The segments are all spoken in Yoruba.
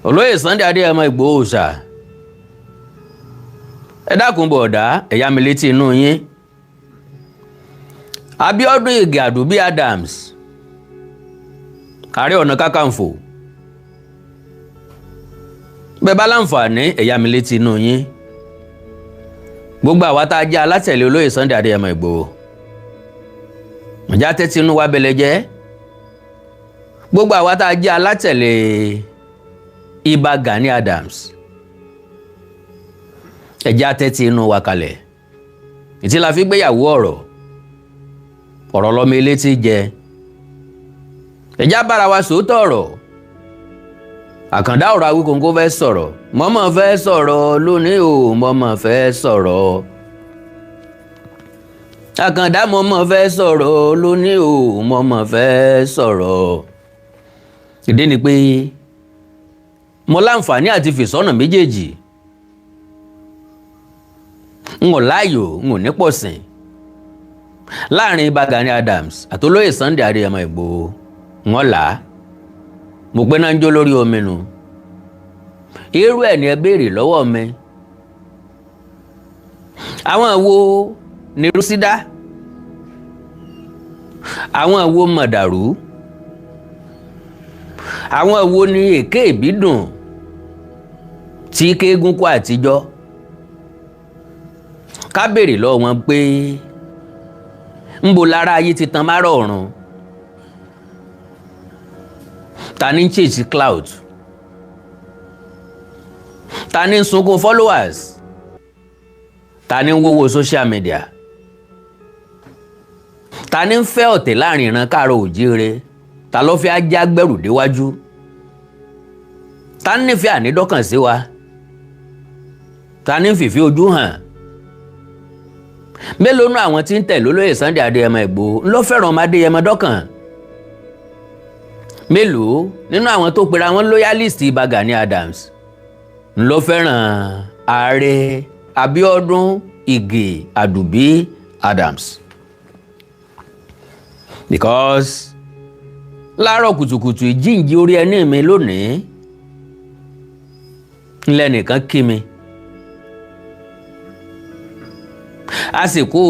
olóyè Sunday Adéyẹmọ Igboho ṣá ẹ dákun bọ̀ọ̀dá ẹ̀yà mi létí inú yín Abíọ́dún Ìgè Àdùbí Adams Ààrẹ Ọ̀nà Kakanfò bẹ́ẹ̀ bá láǹfààní ẹ̀yà mi létí inú yín gbogbo àwa tá a jẹ́ alátẹ̀lé olóyè Sunday Adéyẹmọ Igboho ǹjẹ́ tẹ́tí inú wa bẹ̀lẹ̀ jẹ́ gbogbo àwa tá a jẹ́ alátẹ̀lé Ìbà Gani Adams ẹ̀jẹ̀ atẹ́tí inú wa kalẹ̀ ìtí la fi gbéyàwó ọ̀rọ̀ lọ́mọ ilé tí jẹ ẹ̀jẹ̀ abára wa sòótọ́ ọ̀rọ̀ Àkàndá ọ̀rọ̀ Awíkóńkó fẹ́ sọ̀rọ̀ mọ́mọ́ fẹ́ sọ̀rọ̀ lónìí o mọ́mọ́ fẹ́ sọ̀rọ̀ Àkàndá mọ́mọ́ fẹ́ sọ̀rọ̀ lónìí o mọ́mọ́ fẹ́ sọ̀rọ̀ ìdí ni pé mo láǹfààní àti fìsọ́nà méjèèjì n ò láàyò n ò ní pọ̀sìn láàrin Ìbà Gani Adams àtolóyè Sunday Adéyẹmọ Igboho wọn là á mo gbé náà ń jó lórí omi nu irú ẹ̀ ní ẹ béèrè lọ́wọ́ mi àwọn wo ni rúsídá àwọn wo mọ̀dàrú àwọn wo ni èké ìbídùn tí kéégún kó àtijọ́ ká béèrè lọ́wọ́ wọn pé ńbo lára ayé ti tan márọ̀ ọ̀run ta ní ń chase cloud ta ní ń sunkún followers ta ní ń wówó social media ta ní ń fẹ́ ọ̀tẹ̀ láàrin ìran káàárọ̀ òjíire ta ló fẹ́ ajá gbẹ̀rù déwájú ta ní nífẹ̀ẹ́ ànídọ́kàn sí wa ta ní ń fìfẹ́ ojú hàn mélòó nú àwọn tí ń tẹ̀lé olóyè Sunday Adéyẹmọ Igboho ńlọ fẹ́ràn ọmọ Adéyẹmọ dọ́kàn mélòó nínú àwọn tó pera wọn loyalist Ìbà Gani Adams ńlọ fẹ́ràn ààrẹ Abíọ́dún Ìgè Àdùbí Adams because láàárọ̀ kùtùkùtù ìjíǹji orí ẹní mi lónìí ńlẹ́nìkan kí mi àsìkò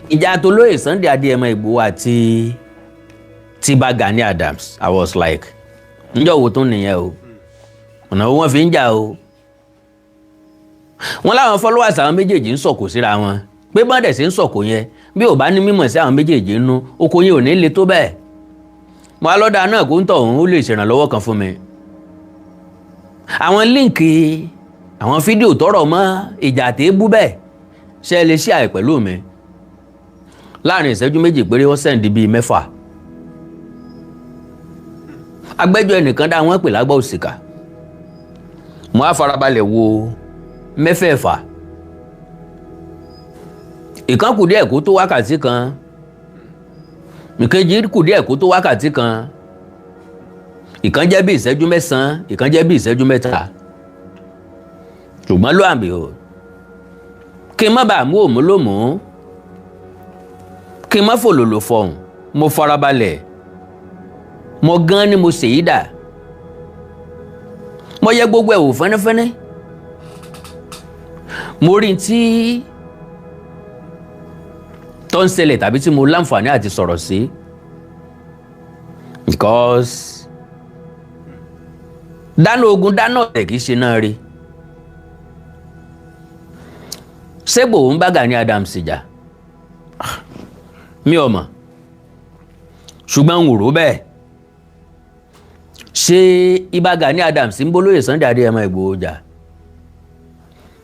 ìjà tó lóyè Sunday Adéyẹmọ Igboho àti Ìbà Gani Adams I was like ǹjọ́ wo tún nìyẹn o ọ̀nà wọn fi ń jà o wọn láwọn followers àwọn méjèèjì ń sọ̀kò síra wọn pé bọ́ndẹ̀ sí ń sọ̀kò yẹn bí ò bá ní mímọ̀ sí àwọn méjèèjì nínú oko yẹn ò ní le tó bẹ́ẹ̀ mo alọ́dà náà kó ń tọ̀ òun ó lè ṣèrànlọ́wọ́ kan fún mi àwọn líǹkì àwọn fídíò tọrọ mọ́ ìjà àtẹ́bù bẹ́ẹ̀ ṣe lè ṣe àì pẹ̀lú mi láàrin ìṣẹ́jú méjì péré wọ́n sẹ́ǹdì bíi 6 agbẹ́jọ́ ẹnìkan dá wọn pè lágbà òsìkà mo á farabalẹ̀ wo 6 ìkan kù díẹ̀ kó tó wákàtí kan ìkejì kù díẹ̀ kó tó wákàtí kan ìkan jẹ́ bí ìṣẹ́jú 9 ìkan jẹ́ bí ìṣẹ́jú 3 ṣùgbọ́n ló àmì o kí n má bàa mú òmúlòmú kí n má fòlòlò fọhùn mo farabalẹ̀ mo gan ni mo ṣèyí dà mo yẹ gbogbo ẹ̀ wò fẹ́nẹ́fẹ́nẹ́ mo rí tí tó ń ṣẹlẹ̀ tàbí tí mo láǹfààní àti sọ̀rọ̀ sí because dáná ogun dáná ọ̀tẹ̀ kìí ṣe náà rí ṣé Igboho ń bá Gani Adams jà mi ò mọ̀ ṣùgbọ́n n ò rò bẹ́ẹ̀ ṣé Ìbà Gani Adams ń bólóyè Sunday Adéyẹmọ Igboho jà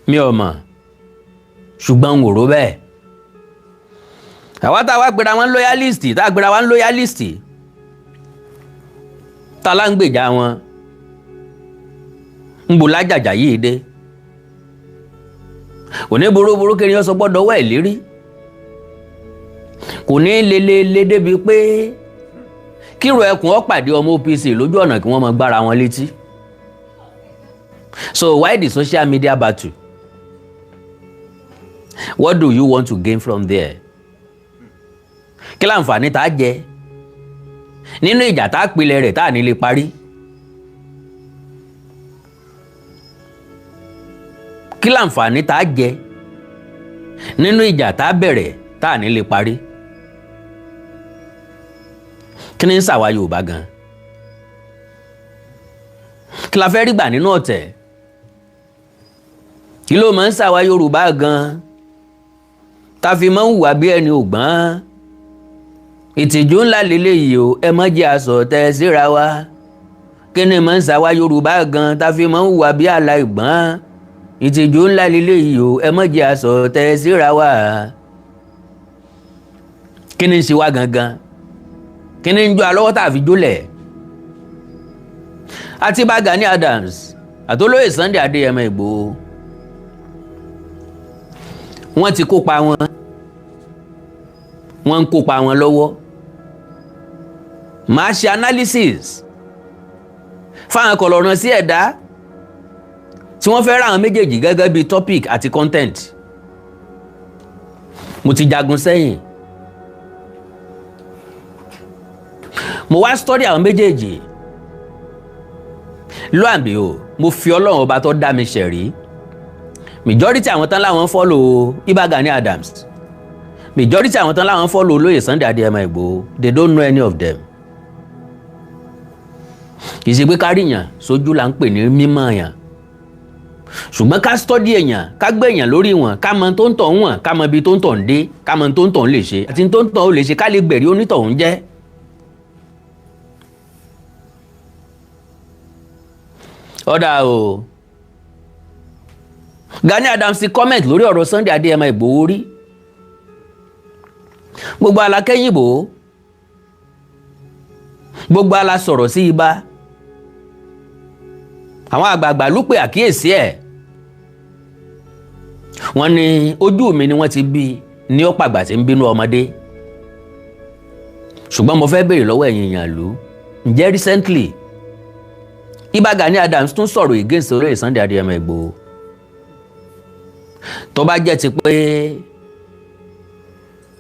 mi ò mọ̀ ṣùgbọ́n n ò rò bẹ́ẹ̀ àwa tá a wá gbéra wọn loyalist tá a gbéra wọn loyalist tá a lá ń gbèjà wọn ń bò lájàjà yìí dé kò ní burúburú kí ni ó sọ gbọ́dọ̀ wá ìlérí kò ní lelele débi pé kíro ẹkùn ó pàdé ọmọ OPC lójú ọ̀nà kí wọ́n máa gbára wọn létí so why the social media battle what do you want to gain from there kí láǹfààní tá a jẹ nínú ìjà tá a pilẹ̀ rẹ̀ tá a ní lè parí kí láǹfààní tá a jẹ nínú ìjà tá a bẹ̀rẹ̀ tá a ní lè parí? kí ni ń ṣàwa Yorùbá gan? kí la fẹ́ rí gbà nínú ọ̀tẹ̀? kí ló máa ń ṣàwa Yorùbá gan tá fi máa ń hùwà bí ẹni ògbọ́n? ìtìjú ńlá lélẹ́yìí o, ẹ má jẹ́ àsọ̀tẹ̀ síra wa. kí ni máa ń ṣàwa Yorùbá gan tá fi máa ń hùwà bí aláìgbọ́n? ìtìjú ńlá lélẹ́yìí o, ẹ má jẹ́ àsọ̀tẹ̀ síra wa. kí ni ń ṣe wá gangan? kí ni ń jó alọ́wọ́ tá a fi jólẹ̀? àti bá Gani Adams àtolóyè Sunday Adéyẹmọ Ìgbòho wọ́n ti kópa wọn, wọ́n ń kópa wọn lọ́wọ́. màá ṣe analysis fáwọn kọlọ̀ràn sí ẹ̀dá tí wọ́n fẹ́ ra àwọn méjèèjì gẹ́gẹ́ bí topic àti content. mo ti jagun sẹ́yìn, mo wá study àwọn méjèèjì. lo and behold, mo fi Ọlọ́run ọba tó dá mi ṣẹ̀rí, majority àwọn tán láwọn follow Ìbà Gani Adams, majority àwọn tán láwọn follow olóyè Sunday Adéyẹmọ Ìgbòho, they don't know any of them. kì í ṣe pé káríyàn sójú là ń pè ní mímọ̀ yàn, ṣùgbọ́n ká study èèyàn, ká gbé èèyàn lórí wọn, ká mọ tó ń tọ̀ wọn, ká mọ ibi tó ń tọ̀ ń dé, ká mọ tó ń tọ̀ ń lè ṣe àti tó ń tọ̀ ń lè ṣe, ká lè gbẹ̀rí onítọ̀hún jẹ́. ọ̀dà o, Gani Adams ti comment lórí ọ̀rọ̀ Sunday Adéyẹmọ Ìgbòho rí. gbogbo ala kẹ́yìnbó, gbogbo ala sọ̀rọ̀ sí Ìbà. àwọn àgbààgbà ló pe àkíyèsí ẹ̀. wọ́n ní ojú mi ni wọ́n ti bí ní ọ̀pọ̀ àgbà tí ń bínú ọmọdé. ṣùgbọ́n mo fẹ́ béèrè lọ́wọ́ ẹ̀yin èèyàn lù, ǹjẹ́ recently Ìbà Gani Adams tún sọ̀rọ̀ against olóyè Sunday Adéyẹmọ Ìgbòho? tó bá jẹ́ ti pé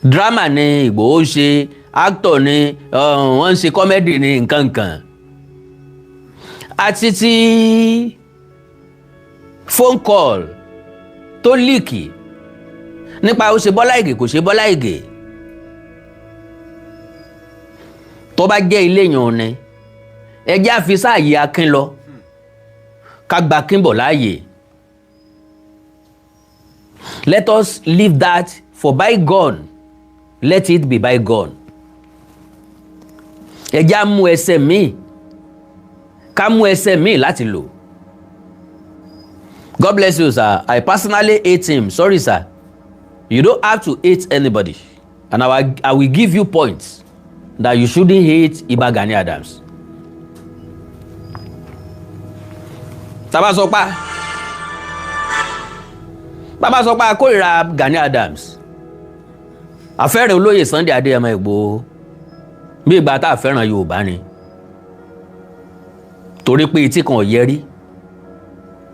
drama ni Ìgbòho ń ṣe, actor ni wọ́n ń ṣe comedy ni nǹkankan, àti ti phone call tó líìkì nípa ó ṣe Bọ́lá Ìgè kò ṣe Bọ́lá Ìgè, tó bá jẹ́ ilé yàn ni ẹjẹ́ àfi sáàyè Akin lọ ká gba Akin bọ̀ láàyè. Let us leave that for bygone, let it be bygone. ẹjẹ́ á mú ẹsẹ̀ míì, ká mú ẹsẹ̀ míì láti lò. God bless you, sir. I personally hate him. Sorry, sir. You don't have to hate anybody, and I will give you points that you shouldn't hate Ìbà Gani Adams. bàbá sọ pé akórìíra Gani Adams, àfẹ́ràn olóyè Sunday Adéyẹmọ Ìgbòho bí ìgbà tá a fẹ́ràn Yorùbá ni, torí pé etí kan ò yẹ rí.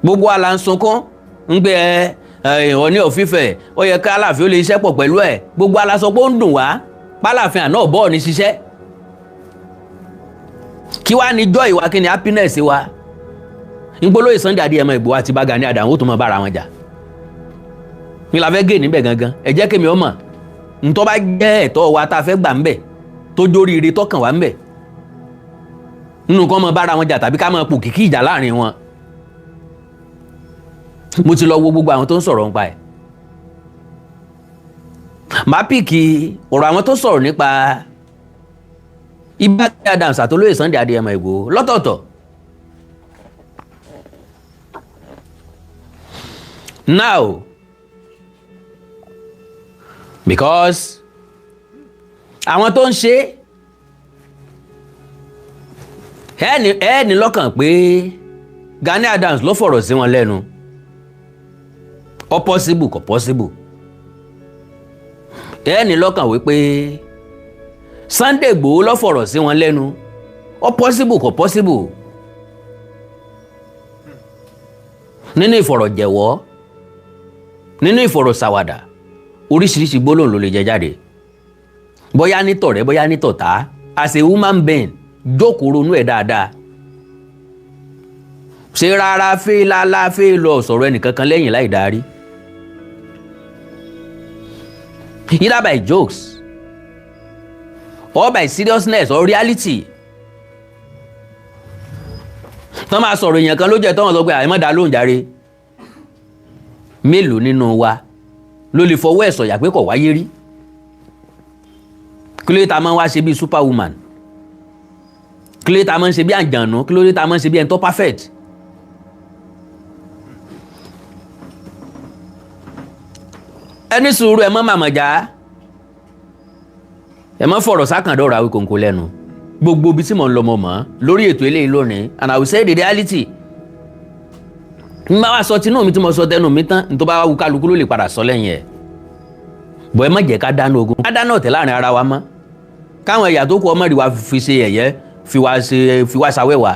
gbogbo àlà ń sunkún ń gbé Ọọ̀ni of Ifẹ̀ ó yẹ ká Aláàfin ó lè ṣiṣẹ́ pọ̀ pẹ̀lú ẹ̀. gbogbo àlà sọ pé ó ń dùn wá pálàfin àná ọ̀bọ̀ ní ṣiṣẹ́. kí wàá ní joy wa, kí ni happiness wa? ìgbólóyè Sunday Adéyẹmọ Ìgbòho àti Ìbà Gani Adams ó tún mọ bára wọn jà. ní la fẹ́ gé níbẹ̀ gangan, ẹ jẹ́ kémi ọmọ ntọ́ bá jẹ́ ẹ̀tọ́ wa tá a fẹ́ gbà ń bẹ̀ tó jóríire tọkàn wá ń bẹ̀, nínú kan mọ bára wọn jà tàbí ká mọ pò kìkì ìjà láàrin wọn. mo ti lọ wo gbogbo àwọn tó ń sọ̀rọ̀ nípa ẹ̀. màá pìkì ọ̀rọ̀ àwọn tó sọ̀rọ̀ nípa Ìbà Gani Adams àtolóyè Sunday Adéyẹmọ Ìgbòho lọ́tọ̀ọ̀tọ̀. Now, because àwọn tó ń ṣe ẹ ní lọ́kàn pé Gani Adams ló fọ̀rọ̀ sí wọn lẹ́nu, ó possible kò possible. ẹ ní lọ́kàn wípé Sunday Igboho ló fọ̀rọ̀ sí wọn lẹ́nu, ó possible kò possible. nínú ìfọ̀rọ̀jẹ̀wọ́, nínú ìfọ̀rọ̀sàwàdà, oríṣiríṣi gbólóhùn ló lè jẹ jáde, bóyá ní tọ̀rẹ́ bóyá ní tọ̀tá. as a human being, jókòó ronú ẹ̀ dáadáa. ṣe rárá fẹ́ lálá fẹ́ lọ sọ̀rọ̀ ẹnìkankan lẹ́yìn láì darí. Either by jokes or by seriousness or reality. Tọ́ máa sọ̀rọ̀ èèyàn kan ló jẹ́ tọ́wọ́n sọ pé àìmọ́dá ló ń jàre. Mélòó nínú wa ló lè fọwọ́ ẹ̀ sọ̀yà pé kò wáyé rí? Kí ló dé ta máa ń wá ṣe bí superwoman? Kí ló dé ta máa ń ṣe bí àjànú? Kí ló dé ta máa ń ṣe bí ẹni tó perfect? Ẹni sùúrù ẹ mọ́ màmọ̀já, ẹ mọ́ fọ̀rọ̀ sákàndọ̀rọ̀ Awíkonko lẹ́nu. Gbogbo ibi tí mò ń lọ mọ̀ mọ́ lórí ètò eléyìí lónìí, and I will say the reality. N bá wa sọ tinú mi tí mo sọ tẹnu mi tán, n tó bá wá wù kálukú ló lè padà sọ lẹ́yìn ẹ̀. Bọ̀ ẹ má jẹ́ ká dáná ogun, ká dáná ọ̀tẹ̀ láàrin ara wa mọ́. Káwọn ẹ̀yà tó kù ọmọ rí wa fi ṣe ẹ̀yẹ, fi wá ṣàwẹ́wà.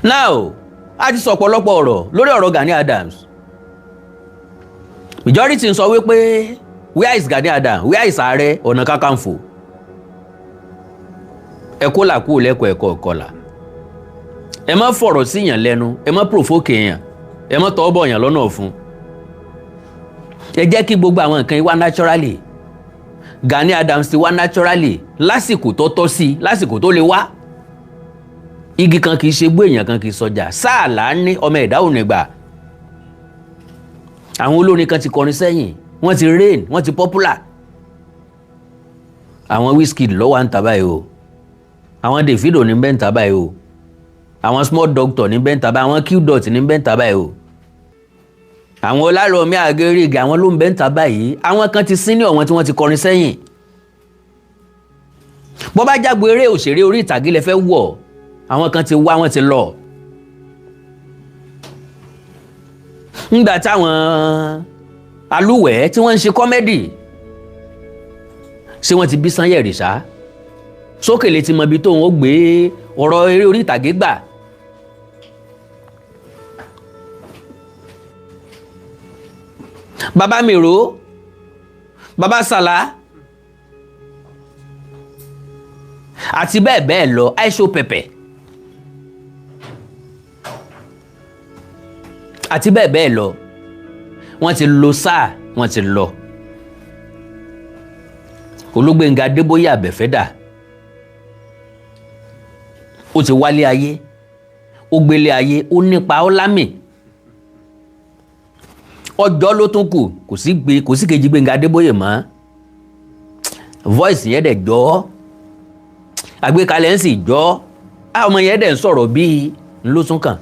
Now, a ti sọ ọ̀pọ̀lọpọ̀ ọ̀rọ̀ lórí ọ̀rọ̀ Gani Adams. Majority ń sọ wípé where is Gani Adams, where is Ààrẹ Ọ̀nà Kakanfò? Ẹ̀kọ́ là kú lẹ́kọ̀ọ́ ẹ̀kọ́ ọ̀kọ́là. Ẹ má fọ̀rọ̀ sí yàn lẹ́nu, ẹ má provoke yàn, ẹ má tọ́ bọ̀ yàn lọ́nà ọ̀fun. Ẹ jẹ́ kí gbogbo àwọn nǹkan yìí wá naturally. Gani Adams ti wá naturally lásìkò tó tọ́ sí, lásìkò tó lè wá. Igi kan kì í ṣe gbó, èèyàn kan kì í sọjà. Sáàlà ní ọmọ ẹ̀dá ò ní gbà. Àwọn olórin kan ti kọrin sẹ́yìn, wọ́n ti reign, wọ́n ti popular. Àwọn Wizkid ló wà ń ta báyìí o. Àwọn Davido ní bẹ́ẹ̀ ń ta báyìí o. Àwọn Small Doctor ní bẹ́ẹ̀ ń ta báyìí, àwọn Qdot ní bẹ́ẹ̀ ń ta báyìí o. Àwọn Ọlárọ̀mí Àgẹ́rẹ́gẹ́ àwọn ló ń bẹ́ẹ̀ ń ta báyìí. Àwọn kan ti senior wọn tí wọ́n ti kọrin sẹ́yìn. Bọ́ bá jágbo eré òṣèré orí ìtàgé lẹ fẹ́ wọ̀, àwọn kan ti wá, wọ́n ti lọ. Nígbà táwọn alúwẹ̀ẹ́ tí wọ́n ń ṣe kọ́mẹ́dì, ṣé wọ́n ti bí Sanyẹ̀rì ṣá? Sókèlè ti mọ ibi tóun ó gbé ọ̀rọ̀ eré orí ìtàgé gbà. Bàbá Mèrò, Bàbá Sàlá, àti bẹ́ẹ̀ bẹ́ẹ̀ lọ, Aisho Pẹ̀pẹ̀, àti bẹ́ẹ̀ bẹ́ẹ̀ lọ. Wọ́n ti lo sáà, wọ́n ti lọ. Olúgbénga Adébóyè Àbẹ̀fẹ́dà, ó ti wálé ayé, ó gbélé ayé, ó nípa ó lámì. Ọjọ́ ló tún kù, kò sí kejì Gbénga Adébóyè mọ́. Voice yẹn dẹ̀ jọ́, àgbékalẹ̀ ń sì jọ́, àwọn ọmọ yẹn dẹ̀ ń sọ̀rọ̀ bíi ló tún kàn.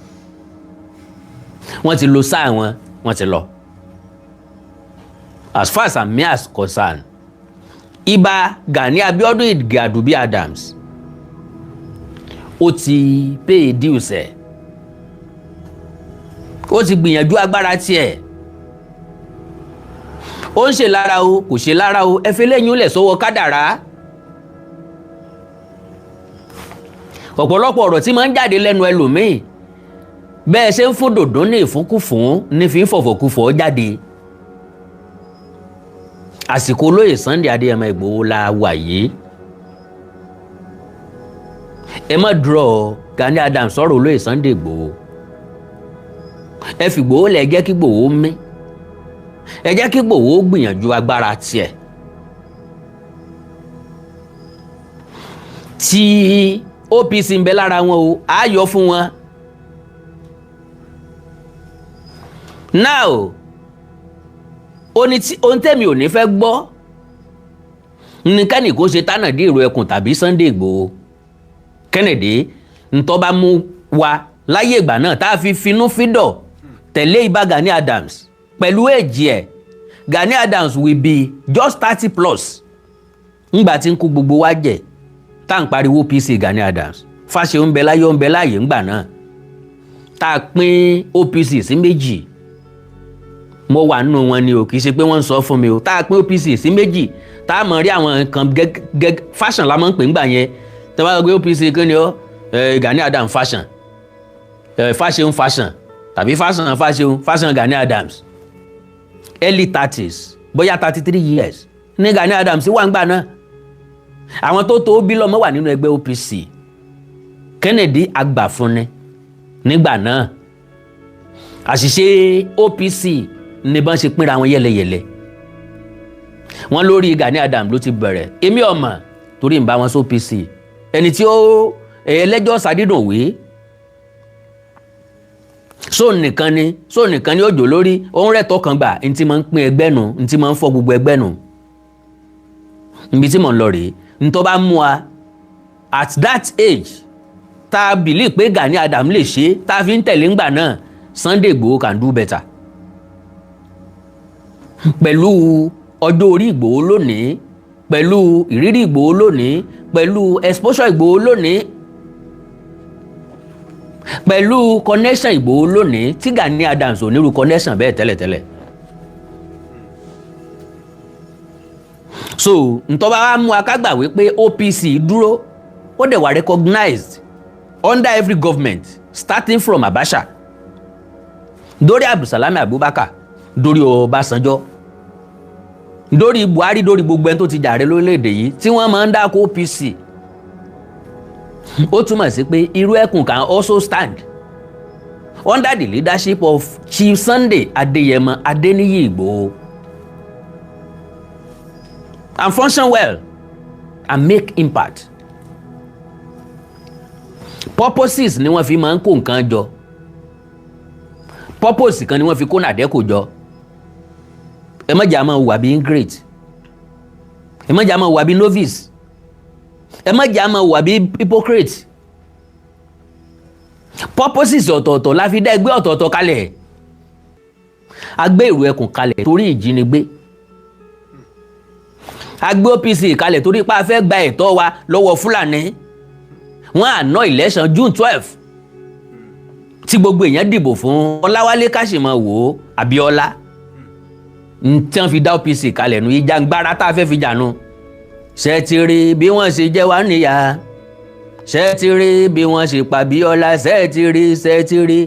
Wọ́n ti lo sáà wọn, wọ́n ti lọ. As far as I'm concerned, Ìbà Gani Abiodun Igadubi Adams, ó ti pay dues ẹ̀. Ó ti gbìyànjú agbára tiẹ̀. Ó ń ṣe lára o, kò ṣe lára o, ẹ fi lẹ́yìn lẹ̀ sọ́wọ́ kádàrá. Ọ̀pọ̀lọpọ̀ ọ̀rọ̀ tí máa ń jáde lẹ́nu ẹlòmíì, bẹ́ẹ̀ ṣe ń fún dòdò ní ìfúnkúfún ní fi ń fọ̀fọ̀kúfọ̀ jáde. Àsìkò olóyè Sunday Adéyẹmọ Ìgbòho la wà yìí. Ẹ má draw Gani Adams sọ̀rọ̀ olóyè Sunday Ìgbòho. Ẹ fi Ìgbòho lẹ̀, jẹ́ kí Ìgbòho mí. Ẹ jẹ́ kí Ìgbòho gbìyànjú agbára tiẹ̀. Tí OPC ń bẹ lára wọn o, á yọ fún wọn. Now, ohun tẹ́mi ò ní fẹ́ gbọ́ ní kẹ́nì kó ṣe tánàdí ìró ẹkùn tàbí Sunday Ìgbòho. Kennedy ntọ́ bá mú wa láyé ìgbà náà tá a fi finú fídọ̀ tẹ̀lé Ìbà Gani Adams pẹ̀lú èjì ẹ̀. Gani Adams will be just 30 plus. Ngbà tí ń kú gbogbo wa jẹ tá à ń pariwo OPC Gani Adams. Fáṣe ń bẹ láyé, ń bẹ láyé ńgbà náà. Tá a pín OPC sí méjì. Mo wà nínú wọn ni o, kì í ṣe pé wọ́n ń sọ fún mi o. Tá a pín OPC sí méjì, tá a mọ̀ rí àwọn nǹkan fashion la máa ń pè ńgbà yẹn. Tá a bá gbé OPC kí ni ó Gani Adams fashion, fashion tàbí fashion Gani Adams. Early 30s, bóyá 33 years ní Gani Adams wà ńgbà náà. Àwọn tó bí lọ́mọ wà nínú ẹgbẹ́ OPC. Kennedy agbàfúnni nígbà náà àṣìṣe OPC ní bọ́n ṣe pínra wọn yẹ́lẹyẹ̀lẹ wọ́n lórí Gani Adams ló ti bẹ̀rẹ̀ èmi ọmọ torí ń bá wọn sí OPC ẹni tí ó ẹlẹ́jọ́ sàdídùn wé so nìkan ni ó jò lórí òun rẹ̀ tọkàn gbà ní ti máa ń pín ẹgbẹ́ nu ní ti máa ń fọ́ gbogbo ẹgbẹ́ nu níbi tí mò ń lọ rèé ní tó bá mú wa at that age tá a believe pé Gani Adams lè ṣe tá a fi ń tẹ̀lé ńgbà náà Sunday Igboho can do better pẹ̀lú ọjọ́ orí Igboho lónìí pẹ̀lú ìrírí Igboho lónìí pẹ̀lú exposure Igboho lónìí pẹ̀lú connection Igboho lónìí tí Gani Adams ò nírú connection bẹ́ẹ̀ tẹ́lẹ̀tẹ́lẹ̀ so ntọ́ba wa mú akágbà wípé OPC dúró ó dẹ̀ wà recognized under every government starting from Abacha dórí Abdulsalami Abubakar dórí Ọbásanjọ́ dórí Buhari dórí gbogbo ẹni tó ti jàre lórílẹ̀‐èdè yìí tí wọ́n máa ń dáko OPC ó túmọ̀ sí pé irú ẹkùn can also stand under the leadership of Chief Sunday Adeyemo Adeniyi Igboho and function well and make impact. Purposes ni wọ́n fi máa ń kó nǹkan jọ purpose kan ni wọ́n fi kó nàdẹ́kò jọ ẹ má jà máa wà bí ingrate ẹ má jà máa wà bí novice ẹ má jà máa wà bí hypocrite purposes ọ̀tọ̀ọ̀tọ̀ la fi dá ẹgbẹ́ ọ̀tọ̀ọ̀tọ̀ kalẹ̀ a gbé ìrù ẹkùn kalẹ̀ torí ìjínigbé a gbé OPC kalẹ̀ torí pa fẹ́ gba ẹ̀tọ́ wa lọ́wọ́ Fúlàní wọ́n àná election June 12 tí gbogbo èèyàn dìbò fún Ọláwálé Káṣímọ̀wò Abíọ́lá tí wọ́n fi dá OPC kalẹ̀ nu ìjàngbara tá a fẹ́ fi jà nu ṣe ti rí bí wọ́n ṣe jẹ́ wá níyà ṣe ti rí bí wọ́n ṣe pa Abíọ́lá ṣe ti rí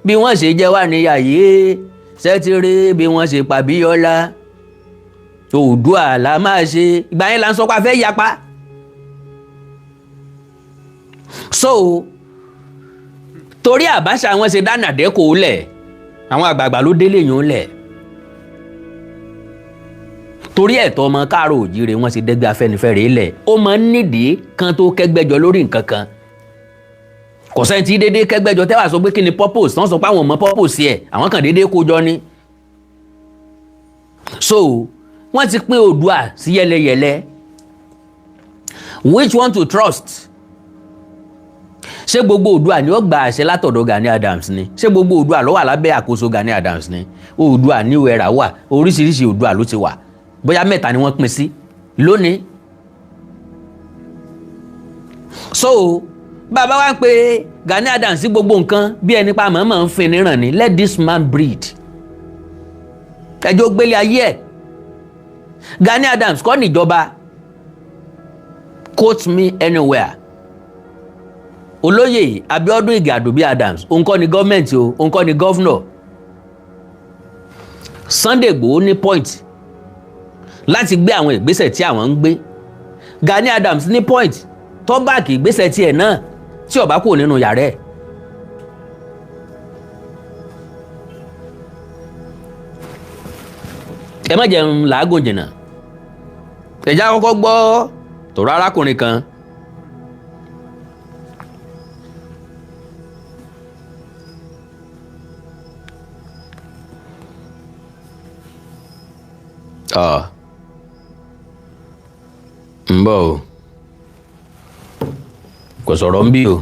bí wọ́n ṣe jẹ́ wá níyà yìí ṣe ti rí bí wọ́n ṣe pa Abíọ́lá Oòduà la máa ṣe ìgbà yẹn la ń sọ pé a fẹ́ yapa so torí Abacha wọn ṣe dáná dẹ́kọ̀ lẹ̀ àwọn àgbààgbà ló délé yàn lẹ̀ torí ẹ̀tọ́ ọmọ káàró òjíire wọn ṣe dẹ́gbẹ́ Afẹ́nifẹ́re lẹ̀ ó máa ń nídìí kan tó kẹ́gbẹ́jọ lórí nǹkan kan kò sẹ́ni tí déédéé kẹ́gbẹ́jọ tẹ́wà sọ pé kí ni purpose tán sọ pé àwọn ọmọ purpose ẹ̀ àwọn kan déédéé kó jọ ni so wọ́n ti pín Oòduà sí yẹlẹyẹlẹ which one to trust ṣé gbogbo Oòduà ni ó gba àṣẹ látọ̀dọ̀ Gani Adams ni ṣé gbogbo Oòduà ló wà lábẹ́ àkóso Gani Adams ni Oòduà new era wà oríṣiríṣi Oòduà ló ti wà bóyá mẹ́ta ni wọ́n pín sí lónìí so bàbá wa ń pe Gani Adams sí gbogbo nǹkan bí ẹni pa màmá ń fin níran ni let this man breathe ẹjọ́ gbélé ayé ẹ̀ Gani Adams kọ́ níjọba quote me anywhere olóyè Abíọ́dún Ìgè Àdòbí Adams òun kọ́ ni gọ́ọ̀mẹ̀ntì o òun kọ́ ni gọ́fúnọ̀ Sunday Igboho ní point láti gbé àwọn ìgbésẹ̀ tí àwọn ń gbé Gani Adams ní point tó báàkì ìgbésẹ̀ tiẹ̀ náà tí ó bá kúrò nínú yàrá ẹ̀ ẹ má jẹun làágùn jìnnà ẹ̀já kọ́kọ́ gbọ́ tọ̀rọ̀ arákùnrin kan ń bọ̀ o kò sọ̀rọ̀ ń bí o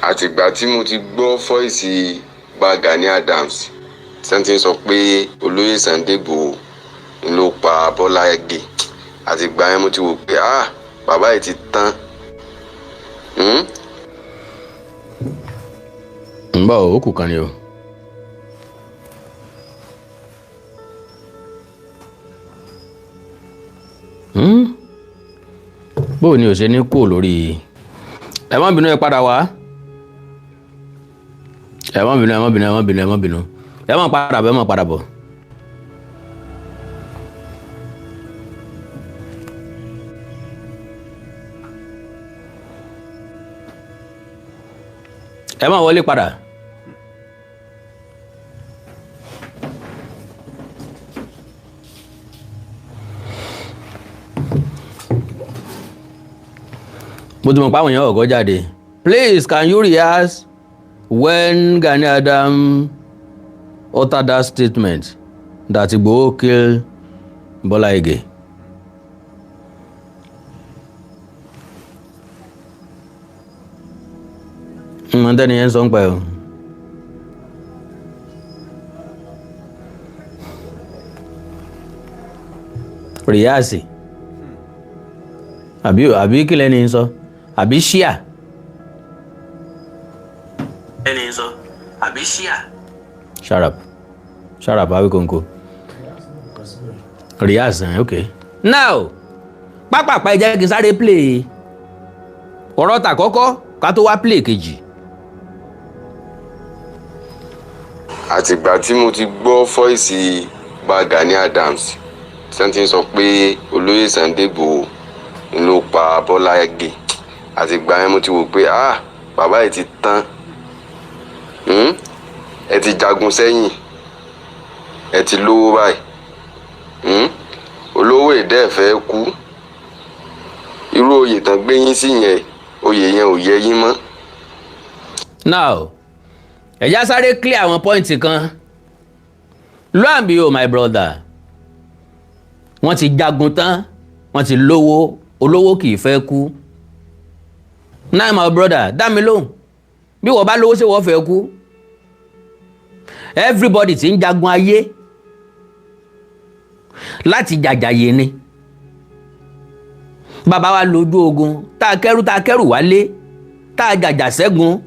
àtìgbà tí mo ti gbọ́ fọ́ìsì bá Gani Adams tí wọ́n ti sọ pé olóyè Sunday Igboho ló pa Bọ́lá Ìgè àtìgbà yẹn mo ti wò pé bàbá yìí ti tán. ń bọ̀ ó kù kan ni o. bóò ni ò ṣe ní kú lórí ẹ má bínú ẹ padà wá ẹ má bínú ẹ mọ̀ padà bọ̀. ẹ máa wọlé padà. mo ti mọ̀ pé àwọn èèyàn ọ̀gọ́ jáde. Please, can you rehearse when Gani Adams uttered that statement that Igboho killed Bola Ige? Tẹ́ni yẹn sọ ń pa ẹ̀ o. Rìyáàsì àbí kí lẹ́ni sọ àbí ṣíà. Lẹ́ni sọ àbí ṣíà. Shut up àbí kòǹkò. Rìyáàsì okay. Now pápápá ẹ jẹ́ kí n sáré play ọ̀rọ̀ tà kọ́kọ́ ká tó wá play kejì. àtìgbà tí mo ti gbọ́ fọ́ìsì bá Gani Adams tí sọ pé olóyè Sunday Igboho ló pa Bọ́lá Ìgè àtìgbà yẹn mo ti wò pé bàbá yìí ti tán, ẹ ti jagun sẹ́yìn, ẹ ti lówó báyìí, olówó èdè fẹ́ kú, irú oyè tán gbé yín sí yẹn oyè yẹn ò yẹ yín mọ́. Now ẹ̀já sáré clear àwọn pọ́ìntì kan. Lo and behold, my brother, wọ́n ti jagun tán, wọ́n ti lówó, olówó kì í fẹ́ kú. Now my brother, dá mi lóhùn, bí wọ́n bá lówó ṣé wọ́n fẹ́ kú? Everybody ti ń jagun ayé láti jàjàyè ni. Bàbá wa lójú ogun, tá a kẹ́rù wálé, tá a jàjà ṣẹ́gun,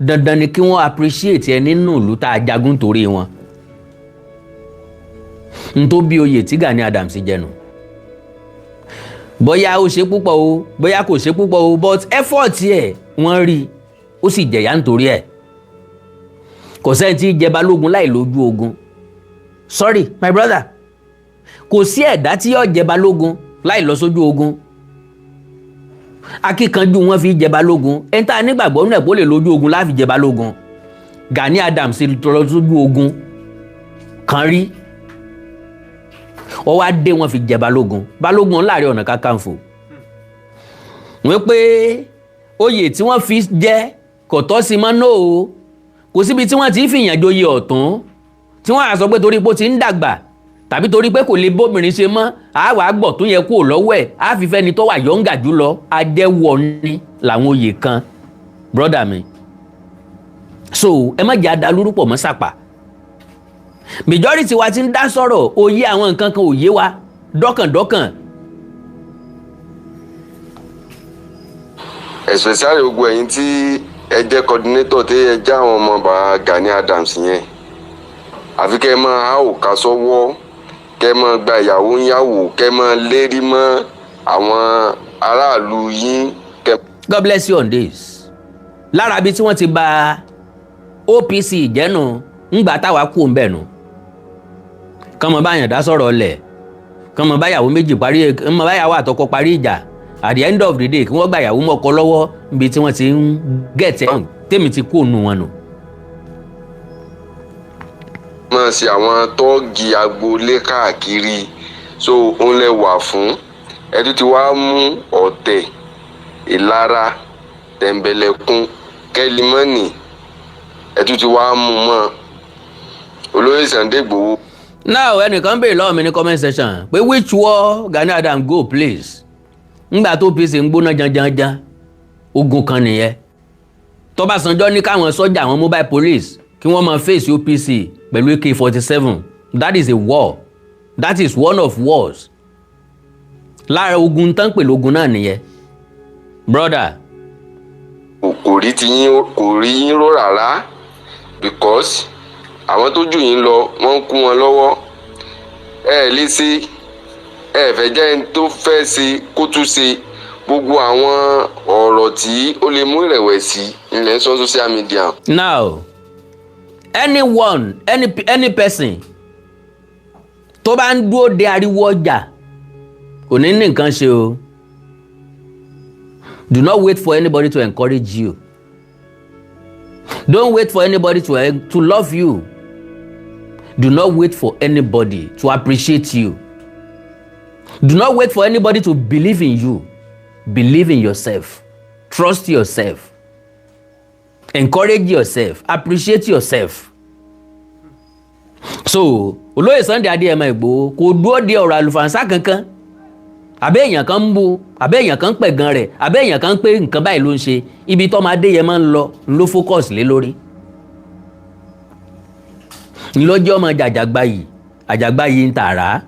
dandan ni kí wọ́n appreciate ẹ nínú ìlú tá a jagun torí wọn. N tó bí oyè tí Gani Adams jẹnu. Bóyá ó ṣe púpọ̀ o, bóyá kò ṣe púpọ̀ o, but effort ẹ̀ wọ́n rí, ó sì jẹ̀yà nítorí ẹ̀. Kò sẹ́ni tí jẹ balógun láì lójú ogun. Sorry my brother, kò sí ẹ̀dá tí yóò jẹ balógun láì lọ sójú ogun. Akíkanjú wọn fi jẹ balógun, ẹni tá a nígbàgbọ́ nínú ẹ̀ pé ó lè lójú ogun láfi jẹ balógun. Gani Adams lọ sójú ogun kan rí, ó wá dé wọn fi jẹ balógun láàrin ọ̀nà kakanfò. Wọ́n pé oyè tí wọ́n fi jẹ kò tọ́ sí mọ́ náà o, kò síbi tí wọ́n ti fìyàn joyè ọ̀tún tí wọ́n á sọ pé torí pé ó ti ń dàgbà tàbí torí pé kò lè bóbìnrin ṣe mọ́ àwa gbọ̀ tó yẹ kó lọ́wọ́ ẹ̀ á fi fẹ́ni tó wà yọ̀ǹgà jù lọ adẹ́wọ̀ ní làwọn oyè kan brother mi. So ẹ má jẹ́ adalúrú pọ̀ mọ́ sàpà. Majority wa ti ń dá sọ̀rọ̀ òye àwọn nǹkan kan òye wa dọ́kàndọ́kàn. especially gbogbo ẹ̀yin tí ẹ jẹ́ coordinator tí ẹ já àwọn ọmọ bá Gani Adams yẹn, àfi kẹ́ ẹ máa há òkà sọ́wọ́, kẹ́ ẹ máa gba ìyàwó ń yàwó, kẹ́ ẹ máa lérí mọ́ àwọn aráàlú yín. God bless you on this. Lára bí tí wọ́n ti bà OPC jẹ́nu ńgbà táwa kú ń bẹ̀ nù. Kọ́mọ báyàn dá sọ̀rọ̀ lẹ̀, kọ́mọ báyàwó méjì parí, kọ́mọ báyàwó àtọkọ parí ìjà, at the end of the day kí wọ́n gba ìyàwó mọ́kọ lọ́wọ́ níbi tí wọ́n ti ń get it. Tèmi ti kú ònú wọn nù. Máa ṣe àwọn tọ́ọ̀gì agboolé káàkiri, so òun lè wà fún ẹtú tí wàá mú ọ̀tẹ̀, ìlara, tẹ̀m̀bẹ̀lẹ̀kún, kẹ́límọ́nì, ẹtú tí wàá mú mọ́ olóyè Sunday Igboho. Now ẹnìkan béèrè lọ́wọ́ mi ní comment section pé which war Gani Adams go please. Ngbà tó OPC ń gbóná janjanjan ogun kan nìyẹn. Tọ́básanjọ́ ní káwọn sọ́jà àwọn mobile police kí wọ́n máa face OPC pẹ̀lú AK-47. That is a war. That is one of wars. Lára ogun tán pẹ̀lú ogun náà nìyẹn. Brother. Kò rí yín ró rárá because àwọn tó jù yín lọ wọ́n ń kú wọn lọ́wọ́. Ẹ lè ṣe ẹ fẹ́ jẹ́ ẹni tó fẹ́ ṣe kó tún ṣe gbogbo àwọn ọ̀rọ̀ tí ó lè mú ìrẹ̀wẹ̀sì ilẹ̀ sọ social media. Now anyone any person tó bá ń dúró de ariwo ọjà kò ní ní nǹkan ṣe o. Do not wait for anybody to encourage you. Don't wait for anybody to love you. Do not wait for anybody to appreciate you. Do not wait for anybody to believe in you. Believe in yourself. Trust yourself. Encourage yourself. Appreciate yourself. So, Olóyè Sunday Adéyẹmọ Ìgbòho kò dúró de ọ̀rọ̀ àlùfànṣá kankan. Àbẹ́ èèyàn kan ń bú, àbẹ́ èèyàn kan ń pẹ̀gàn rẹ̀, àbẹ́ èèyàn kan ń pé nǹkan báyìí ló ń ṣe. Ibi tọ́mọ Adéyẹmọ ń lọ focus lé lórí. Ńlọ́jọ́ ọmọ àjàgbáyì ń tààrà.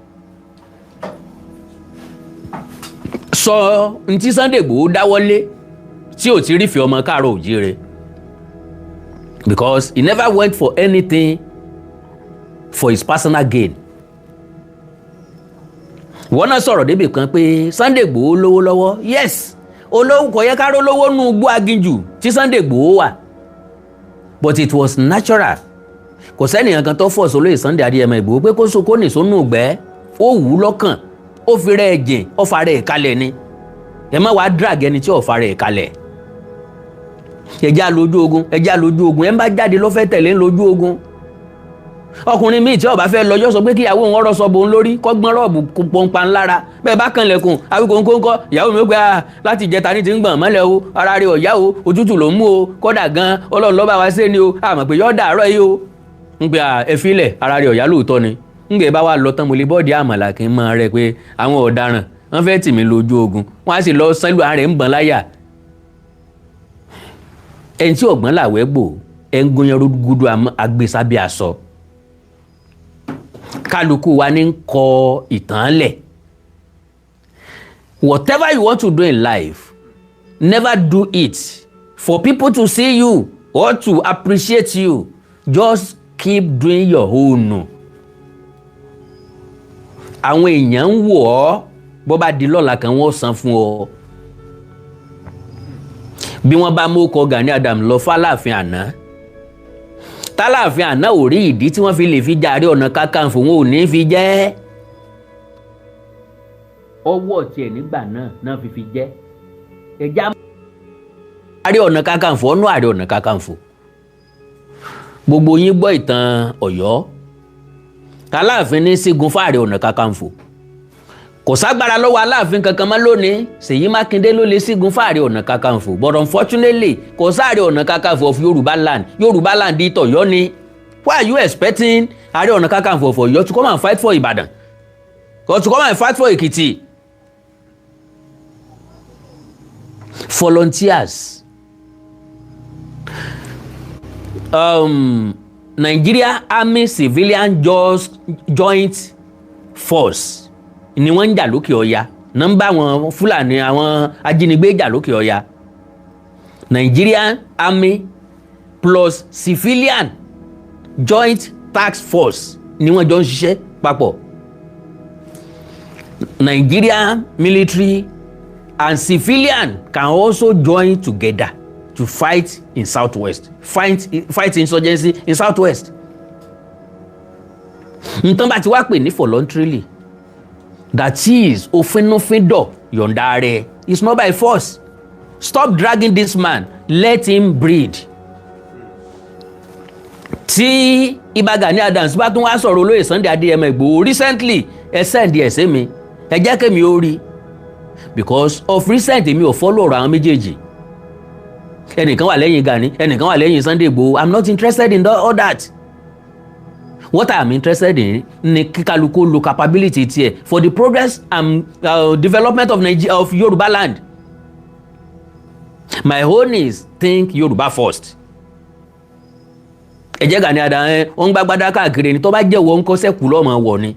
Sọ ntí Sunday Igboho dáwọ́lé tí ò ti rí fi ọmọ káàárọ̀ òjíire. Because he never went for anything for his personal gain. Wọ́n náà sọ̀rọ̀ débi kan pé Sunday Igboho lówó lọ́wọ́. Yes, olówó kò yẹ ká ró lówó nù gbó aginjù tí Sunday Igboho wà. But it was natural. Kò sẹ́nìyàn kan tó force Olóyè Sunday Adéyẹmọ Ìgbòho pé kó nìsónú gbẹ́ ó wù ú lọ́kàn ó fi rẹ̀ ẹ̀jẹ̀ ó fa rẹ̀ kalẹ̀ ni. Ẹ má wàá drag ẹni tí ò fa rẹ̀ kalẹ̀. Ẹja lójú ogun ẹ ń bá jáde ló fẹ́ tẹ̀lé lójú ogun. Ọkùnrin míì tí ó bá fẹ́ lọ yóò sọ pé kí ìyàwó òun ọ̀rọ̀ sọ̀bù òun lórí kọ́gbọ́n rọ̀bù pọ̀npá ńlára bẹ́ẹ̀ bá kanlẹ̀kùn àwíkòǹkòǹkọ́ ìyàwó mi ó gbé láti ìjẹta ní ti ń gbọ̀n mọ́lẹ̀ o ara rẹ̀ ọ̀yá o òtútù ló ń mú o kọ́dà gan Ọlọ́run ló bá wa ṣe ni o àmọ̀ pé yọ́ dàárọ̀ yìí o ń gbé ẹ̀fílẹ̀ ara rẹ̀ ọ̀yá lóòótọ́ ni ń gbé bá wa lọ tán mo lè bọ́ọ̀dì àmàlà kí n mọ rẹ pé àwọn ọ̀daràn wọ́n fẹ́ tì mí lójú ogun wọ́n á sì lọ sẹ́lù àárẹ̀ ń gbọ̀n láyà. Ẹni tí ọ̀gbọ́n làwẹ́ gbò ẹ̀ ń gbóyan rúgúdú agbésábẹ́ aṣọ. Kálukú wa ní kọ ìtàn lẹ̀. Whatever you want to do in life, never do it for people to see you or to appreciate you. Just keep doing your own. Àwọn èèyàn ń wò ọ́ bó bá di lọ́la kan wọ́n san fún ọ. Bí wọ́n bá mú ọkọ̀ Gani Adams lọ f'Aláàfin àná. Tálàfin àná ò rí ìdí tí wọ́n fi lè fi Ààrẹ Ọ̀nà Kakanfò wọn ò ní fi jẹ́. Ọwọ́ tiẹ̀ nígbà náà fi jẹ́. Ẹja Ààrẹ Ọ̀nà Kakanfò ọ̀nà Ààrẹ Ọ̀nà Kakanfò. Gbogbo yín gbọ́ ìtàn Ọ̀yọ́. Aláàfin ní sígun f'Ààrẹ Ọ̀nà Kakanfò. Kò ságbára lọ́wọ́ Aláàfin kankan mọ́ lónìí. Ṣèyí Mákindé ló lè sígun f'Ààrẹ Ọ̀nà Kakanfò. But unfortunately, kò s'Ààrẹ Ọ̀nà Kakanfò of Yorùbá land. Yorùbá land di t'Ọ̀yọ́ ni. Why are you expecting Ààrẹ Ọ̀nà Kakanfò of Ọ̀yọ́ to come and fight for Ìbàdàn? Or to come and fight for Èkìtì? Volunteers. Nigeria Army Civilian Joint Force ni wọ́n ń jà lókè ọya. Nọ́mbà àwọn Fulani àwọn ajínigbé jà lókè ọya. Nigerian Army plus Civilian Joint Task Force ni wọ́n jọ ń ṣiṣẹ́ papọ̀. Nigerian military and civilian can also join together to fight in Southwest, fight insurgency in Southwest. Nǹkan bá ti wá pè ní voluntarily, that is òfinúfíndọ̀ yọ̀ǹda rẹ̀. It's not by force. Stop dragging this man. Let him breathe. Tí Ìbà Gani Adams bá tún wá sọ̀rọ̀ Olóyè Sunday Adéyẹmọ Ìgbòho recently ẹ send ẹ̀ sí mi ẹ jẹ́ kémi ó rí because of recent èmi ò follow ọ̀rọ̀ àwọn méjèèjì. Ẹnìkan wà lẹ́yìn Gani, ẹnìkan wà lẹ́yìn Sunday Igboho. I'm not interested in all that. What I am interested in ni kíkálukú lo capability tiẹ̀ for the progress and development of Yorùbá land. My own is think Yorùbá first. Ẹ jẹ́ Gani Adams wọ́n gbàgbádá káàkiri ni tó bá jẹ́ wọ́n ń kọ́ sẹ́kù lọ́mọ wọ̀ ni.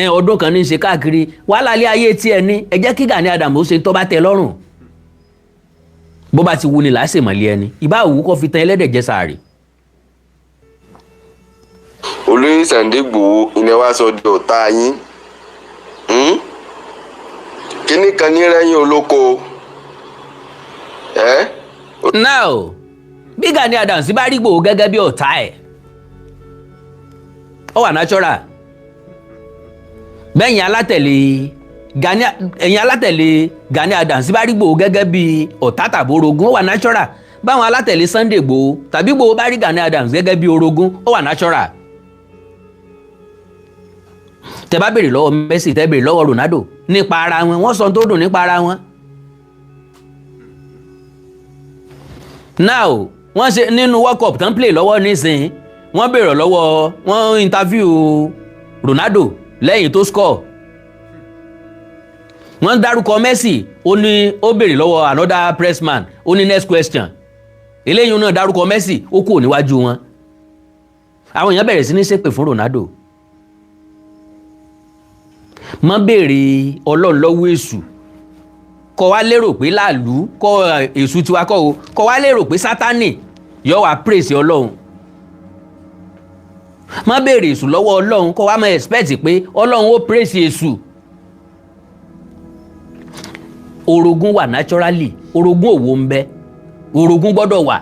Ọdún kan ní í ṣe káàkiri wàhálà ilé ayé tiẹ̀ ní ẹ jẹ́ kí Gani Adams ó ṣe tó bá tẹ́ lọ́rùn. Bó bá ti wu ni láṣẹ mọ̀lẹ́ ẹni ìbá òwú kọ́ fi tan ẹlẹ́dẹ̀ jẹ sàárì. Olóyè Sunday Igboho ilé wa sọ di ọ̀tá yín. Kíní kan ní rẹ́yìn olóko. Now bí Gani Adams bá rí Igboho gẹ́gẹ́ bí ọ̀tá ẹ̀ ó wà natural bẹ́yìn alátẹ̀lé Gani Adams bá rí Igboho gẹ́gẹ́ bí ọ̀tá tàbí orogún ó wà natural báwọn alátẹ̀lé Sunday Igboho tàbí Igboho bá rí Gani Adams gẹ́gẹ́ bí orogún ó wà natural. Tẹ́ bá béèrè lọ́wọ́ Messi tẹ́ béèrè lọ́wọ́ Ronaldo nípa ara wọn wọ́n sọ tó dùn nípa ara wọn. Now wọ́n ṣe nínú World Cup tán play lọ́wọ́ nísìnyí wọ́n béèrè lọ́wọ́ wọ́n interview Ronaldo lẹ́yìn tó score wọ́n dárúkọ Messi ó béèrè lọ́wọ́ another pressman ó ní next question eléyìí náà dárúkọ Messi ó kúrò níwájú wọn àwọn èèyàn bẹ̀rẹ̀ sí ní ṣépè fún Ronaldo. Má béèrè Ọlọ́run lọ́wọ́ èṣù kó wá lérò pé láàlú kó èṣù tiwa kó wá lérò pé Sátánì yóò wá praise Ọlọ́run. Má béèrè èṣù lọ́wọ́ Ọlọ́run kó wá máa expect pé Ọlọ́run ó praise èṣù. Orogún wà naturally orogún òwò ń bẹ orogún gbọ́dọ̀ wà.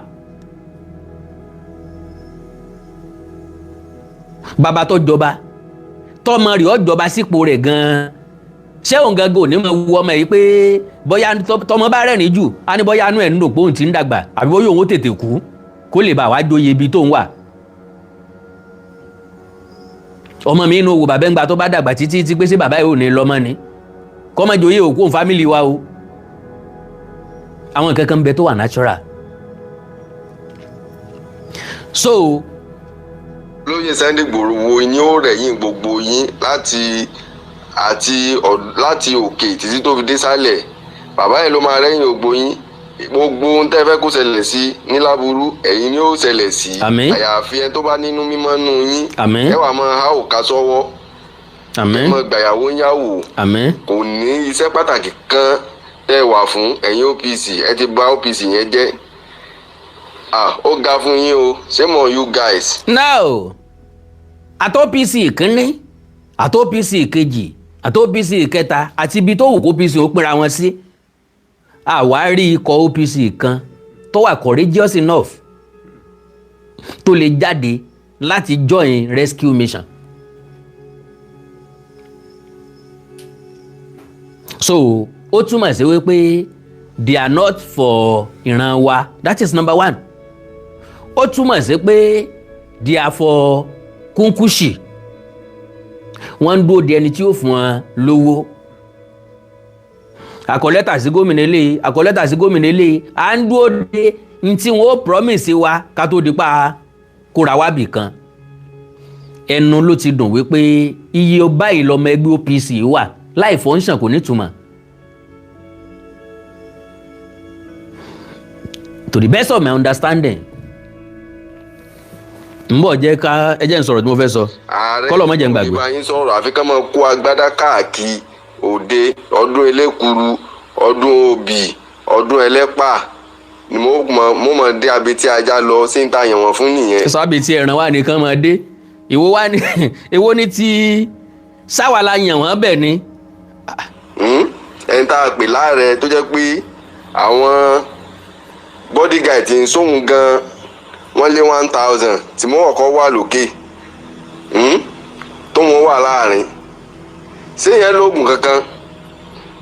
Bàbá tó jọba tọmọ rẹ̀ ọjọba sípò rẹ̀ gan-an ṣé òun gangan ò ní mọ wu ọmọ yìí pé bóyá tọmọ bá rẹ́rìn jù á ní bóyá anú ẹ̀ ń lò pé òun ti ń dàgbà àbí bóyá òun ó tètè kú kó lè bá wá jóye ibi tó ń wà. ọmọ mi inú owó bàbá ń gba tó bá dàgbà títí tí pé sí bàbá yìí ò ní lọ́mọ ni kọ́ mọ́ jóye òkú òun fámìlì wa o. àwọn nǹkan kan ń bẹ tó wà natural. So lóye Sunday Igboho wo ni ó rẹ̀yìn gbogbo yín láti òkè títí tó fi dé sálẹ̀ bàbá yẹn ló máa rẹ̀yìn gbogbo yín gbogbo ohun tẹ́ fẹ́ kó ṣẹlẹ̀ sí ní láburú ẹ̀yin ni ó ṣẹlẹ̀ sí àyàfi ẹni tó bá nínú mímọ́ nù yín ẹ wà máa há òkà sọ́wọ́ ẹ mọ gbàyàwó yàwó kò ní iṣẹ́ pàtàkì kan tẹ́ wà fún ẹ̀yin OPC ẹ ti bà OPC yẹn jẹ́ ó ga fún yín o shame on you guys. No àti OPC ìkíní àti OPC ìkejì àti OPC ìkẹta àti ibi tó wù kó OPC ó pínra wọn sí àwa rí ikọ̀ OPC kan tó wà courageous enough tó lè jáde láti join rescue mission. So ó túmọ̀ sí wípé they are not for ìran wa, that is number one. Ó túmọ̀ sí pé they are for kúnkúṣì, wọ́n ń dúró de ẹni tí ó fún wọn lówó. Àkọ́lẹ́tà sí gómìnà eléyìí, àkọ́lẹ́tà sí gómìnà eléyìí, à ń dúró de ní tí wọ́n ó promise wa ká tó di pa kóra wá bì kan. Ẹnu ló ti dùn wípé iye báyìí lọmọ ẹgbẹ́ OPC wà láì fọ́nṣàn kò nítumọ̀. To the best of my understanding, mbọ jẹ́ ká ẹjẹ́ ń sọ̀rọ̀ tí mo fẹ́ sọ kọ́lọ̀ mọ́ jẹ́ ń gbàgbé. ààrẹ ìbáyín sọ̀rọ̀ àfi ká máa kó agbádá káàkiri òde ọdún elékuru ọdún òbí ọdún ẹlẹ́pà ni mo mọ̀ dé abetí ajá lọ sí ń ta yẹn wọ̀n fún nìyẹn. sọ abetí ẹran wà nìkan máa dé ìwọ wà ní èwo ní ti sáwàlà yàn wọ́n bẹ̀ ni. ẹni tá a pè láàrẹ tó jẹ́ pé àwọn bodyguard ti ń sóhun gan-an wọ́n lé 1000 tí mo kọ́kọ́ wà lókè tó wọ́n wà láàrin ṣé yẹn lóògùn kankan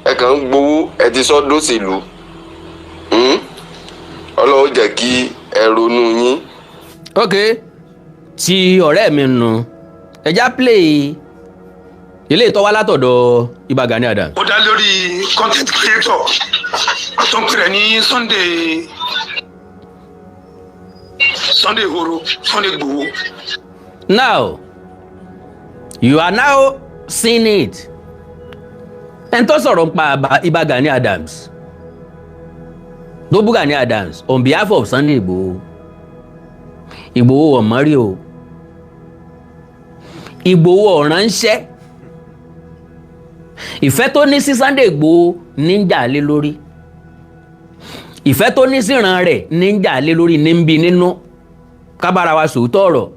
ẹ kàn ń gbowó ẹ ti sọ dóṣèlú Ọlọ́run jẹ́ kí ẹ ronú yín. Ok, ti ọ̀rẹ́ mi nù ẹja play ilé ìtọ́wá látọ̀dọ̀ Ìbà Gani Adams. ó dá lórí content creator tó ń pèrè ní Sunday Igboho. Now you are now seeing it. ẹni tó sọ̀rọ̀ nípa Ìbà Gani Adams tó bú Gani Adams on behalf of Sunday Igboho. Igboho ọ̀mọ́rí o, Igboho ọ̀ránṣẹ́, ìfẹ́ tó ní sí Sunday Igboho ní ń jà lé lórí, ìfẹ́ tó ní síran rẹ̀ ní ń jà lé lórí ní ń bí nínú. Kábàárà wa sòótọ́ ọ̀rọ̀.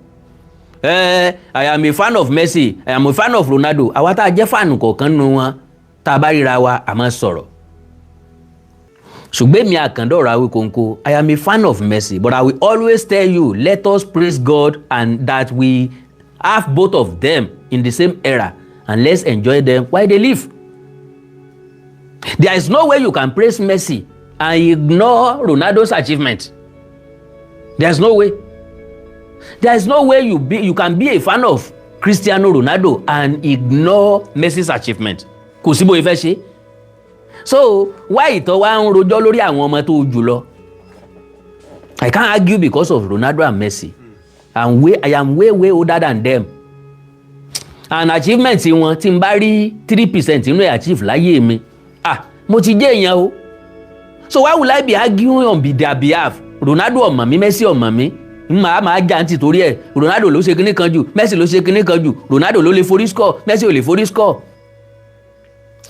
I am a fan of Messi, I am a fan of Ronaldo. Àwa tá a jẹ́ fáànù kọ̀ọ̀kan nínú wọn tá a bá ríra wa a máa sọ̀rọ̀. ṣùgbọ́n mi àkàndọ̀rọ̀ Awíkonko, I am a fan of mercy, but I will always tell you, let us praise God and that we have both of them in the same era and let's enjoy them while they live. There is no way you can praise Messi and ignore Ronaldo's achievement. There is no way. There is no way you can be a fan of Cristiano Ronaldo and ignore Messi's achievement. Kò sí bó ifẹ́ ṣe. So why ìtọ́ wa ń rojọ́ lórí àwọn ọmọ tó jù lọ? I can't argue because of Ronaldo and Messi. I am way older than them. And achievement wọn tí n bá rí 3% nínú ẹ̀ achieve láyé mi. Mo ti jẹ́ èèyàn o. So why will I be arguing on their behalf? Ronaldo ọmọ mi, Messi ọmọ mi. Màá jà ní tìtorí ẹ̀. Ronaldo ló ṣe kinní kan jù, Messi ló ṣe kinní kan jù. Ronaldo ló lè forí score, Messi ò lè forí score.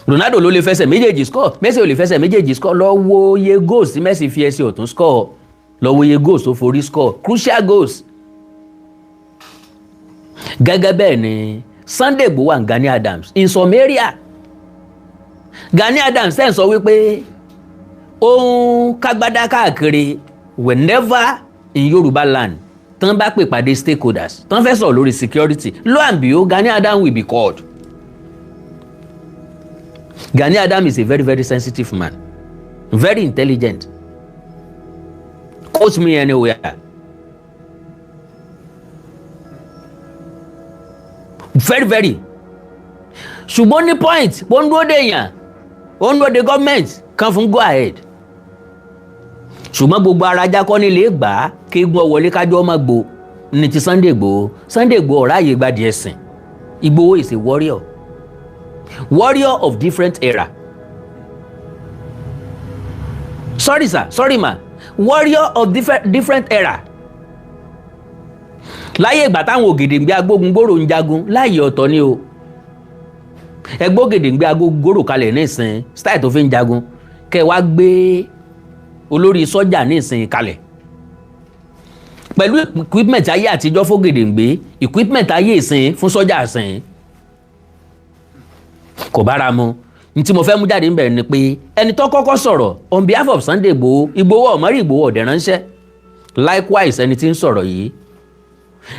Ronaldo ló lè fẹsẹ̀ méjèèjì score, Messi ò lè fẹsẹ̀ méjèèjì score. Lọ wo iye goals tí Messi fi ẹsẹ̀ ọ̀tún score. Lọ wo iye goals tó forí score. Crucial goals. Gẹ́gẹ́ bẹ́ẹ̀ ni Sunday Igboho and Gani Adams in some area. Gani Adams sẹ́yìn sọ wípé òun kágbádá káàkiri whenever in Yoruba land tán bá pè pàdé stakeholders tán fẹ́ sọ̀rọ̀ lórí security, lo and behold, Gani Adams will be called. Gani Adams is a very sensitive man, very intelligent. Quote me anywhere. Very. Ṣùgbọ́n ní point wọ́n ń dúró de èèyàn, wọ́n ń dúró de government kan fún go ahead. Ṣùgbọ́n gbogbo arajá kọ́ nílé gbà á kí gbọ́ wọlé kájọ́ ọmọ gbò ní ti Sunday Igboho. Sunday Igboho ọ̀rá àyè gbadì ẹ̀sìn. Igboho is a warrior. Warrior of different era. Sorry ma. Warrior of different era. Láyé ìgbà táwọn Ògèdèngbé agbógungbòrò ń jagun láyé ọ̀tọ̀ ni o. Ẹgbẹ́ Ògèdèngbé agbógungbòrò kalẹ̀ ní ìsìn style tó fi ń jagun. Kẹ́ wá gbé olórí sọ́jà ní ìsìn kalẹ̀. Pẹ̀lú equipment ayé àtijọ́ f'Ògèdèngbé, equipment ayé ìsìn fún sọ́jà ìsìn. Kò bára mu. Ní tí mo fẹ́ mú jáde níbẹ̀ ni pé ẹni tó kọ́kọ́ sọ̀rọ̀ on behalf of Sunday Igboho, Igboho ọ̀mọ́rí Igboho ọ̀dẹ̀ ránṣẹ́. Likewise ẹni tí ń sọ̀rọ̀ yìí,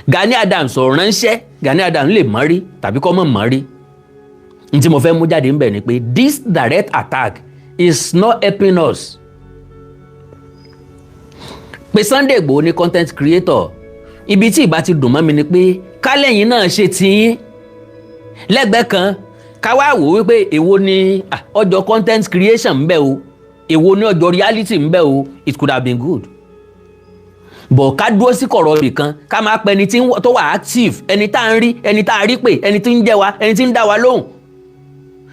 Gani Adams ọ̀rọ̀ ránṣẹ́, Gani Adams lè mọ́rí tàbí kọ́ mọ̀ mọ́rí. Ní tí mo fẹ́ mú jáde níbẹ̀ ni pé this direct attack is not helping us. Pé Sunday Igboho ní content creator, ibi tí ìbá ti dùn mọ́ mi ni pé kálẹ̀yìn náà ṣe tiyín lẹ́gbẹ̀ẹ́ kan. Ká wá wò wípé èwo ni ọjọ́ content creation ń bẹ o, èwo ni ọjọ́ reality ń bẹ o, it could have been good. Bọ̀ ká dúró sí kọ̀rọ̀ ibì kan ká máa pẹ́ ẹni tí tó wà active, ẹni tá ń rí, ẹni tá a rí pé, ẹni tí ń jẹ́ wa, ẹni tí ń dá wa lóhùn,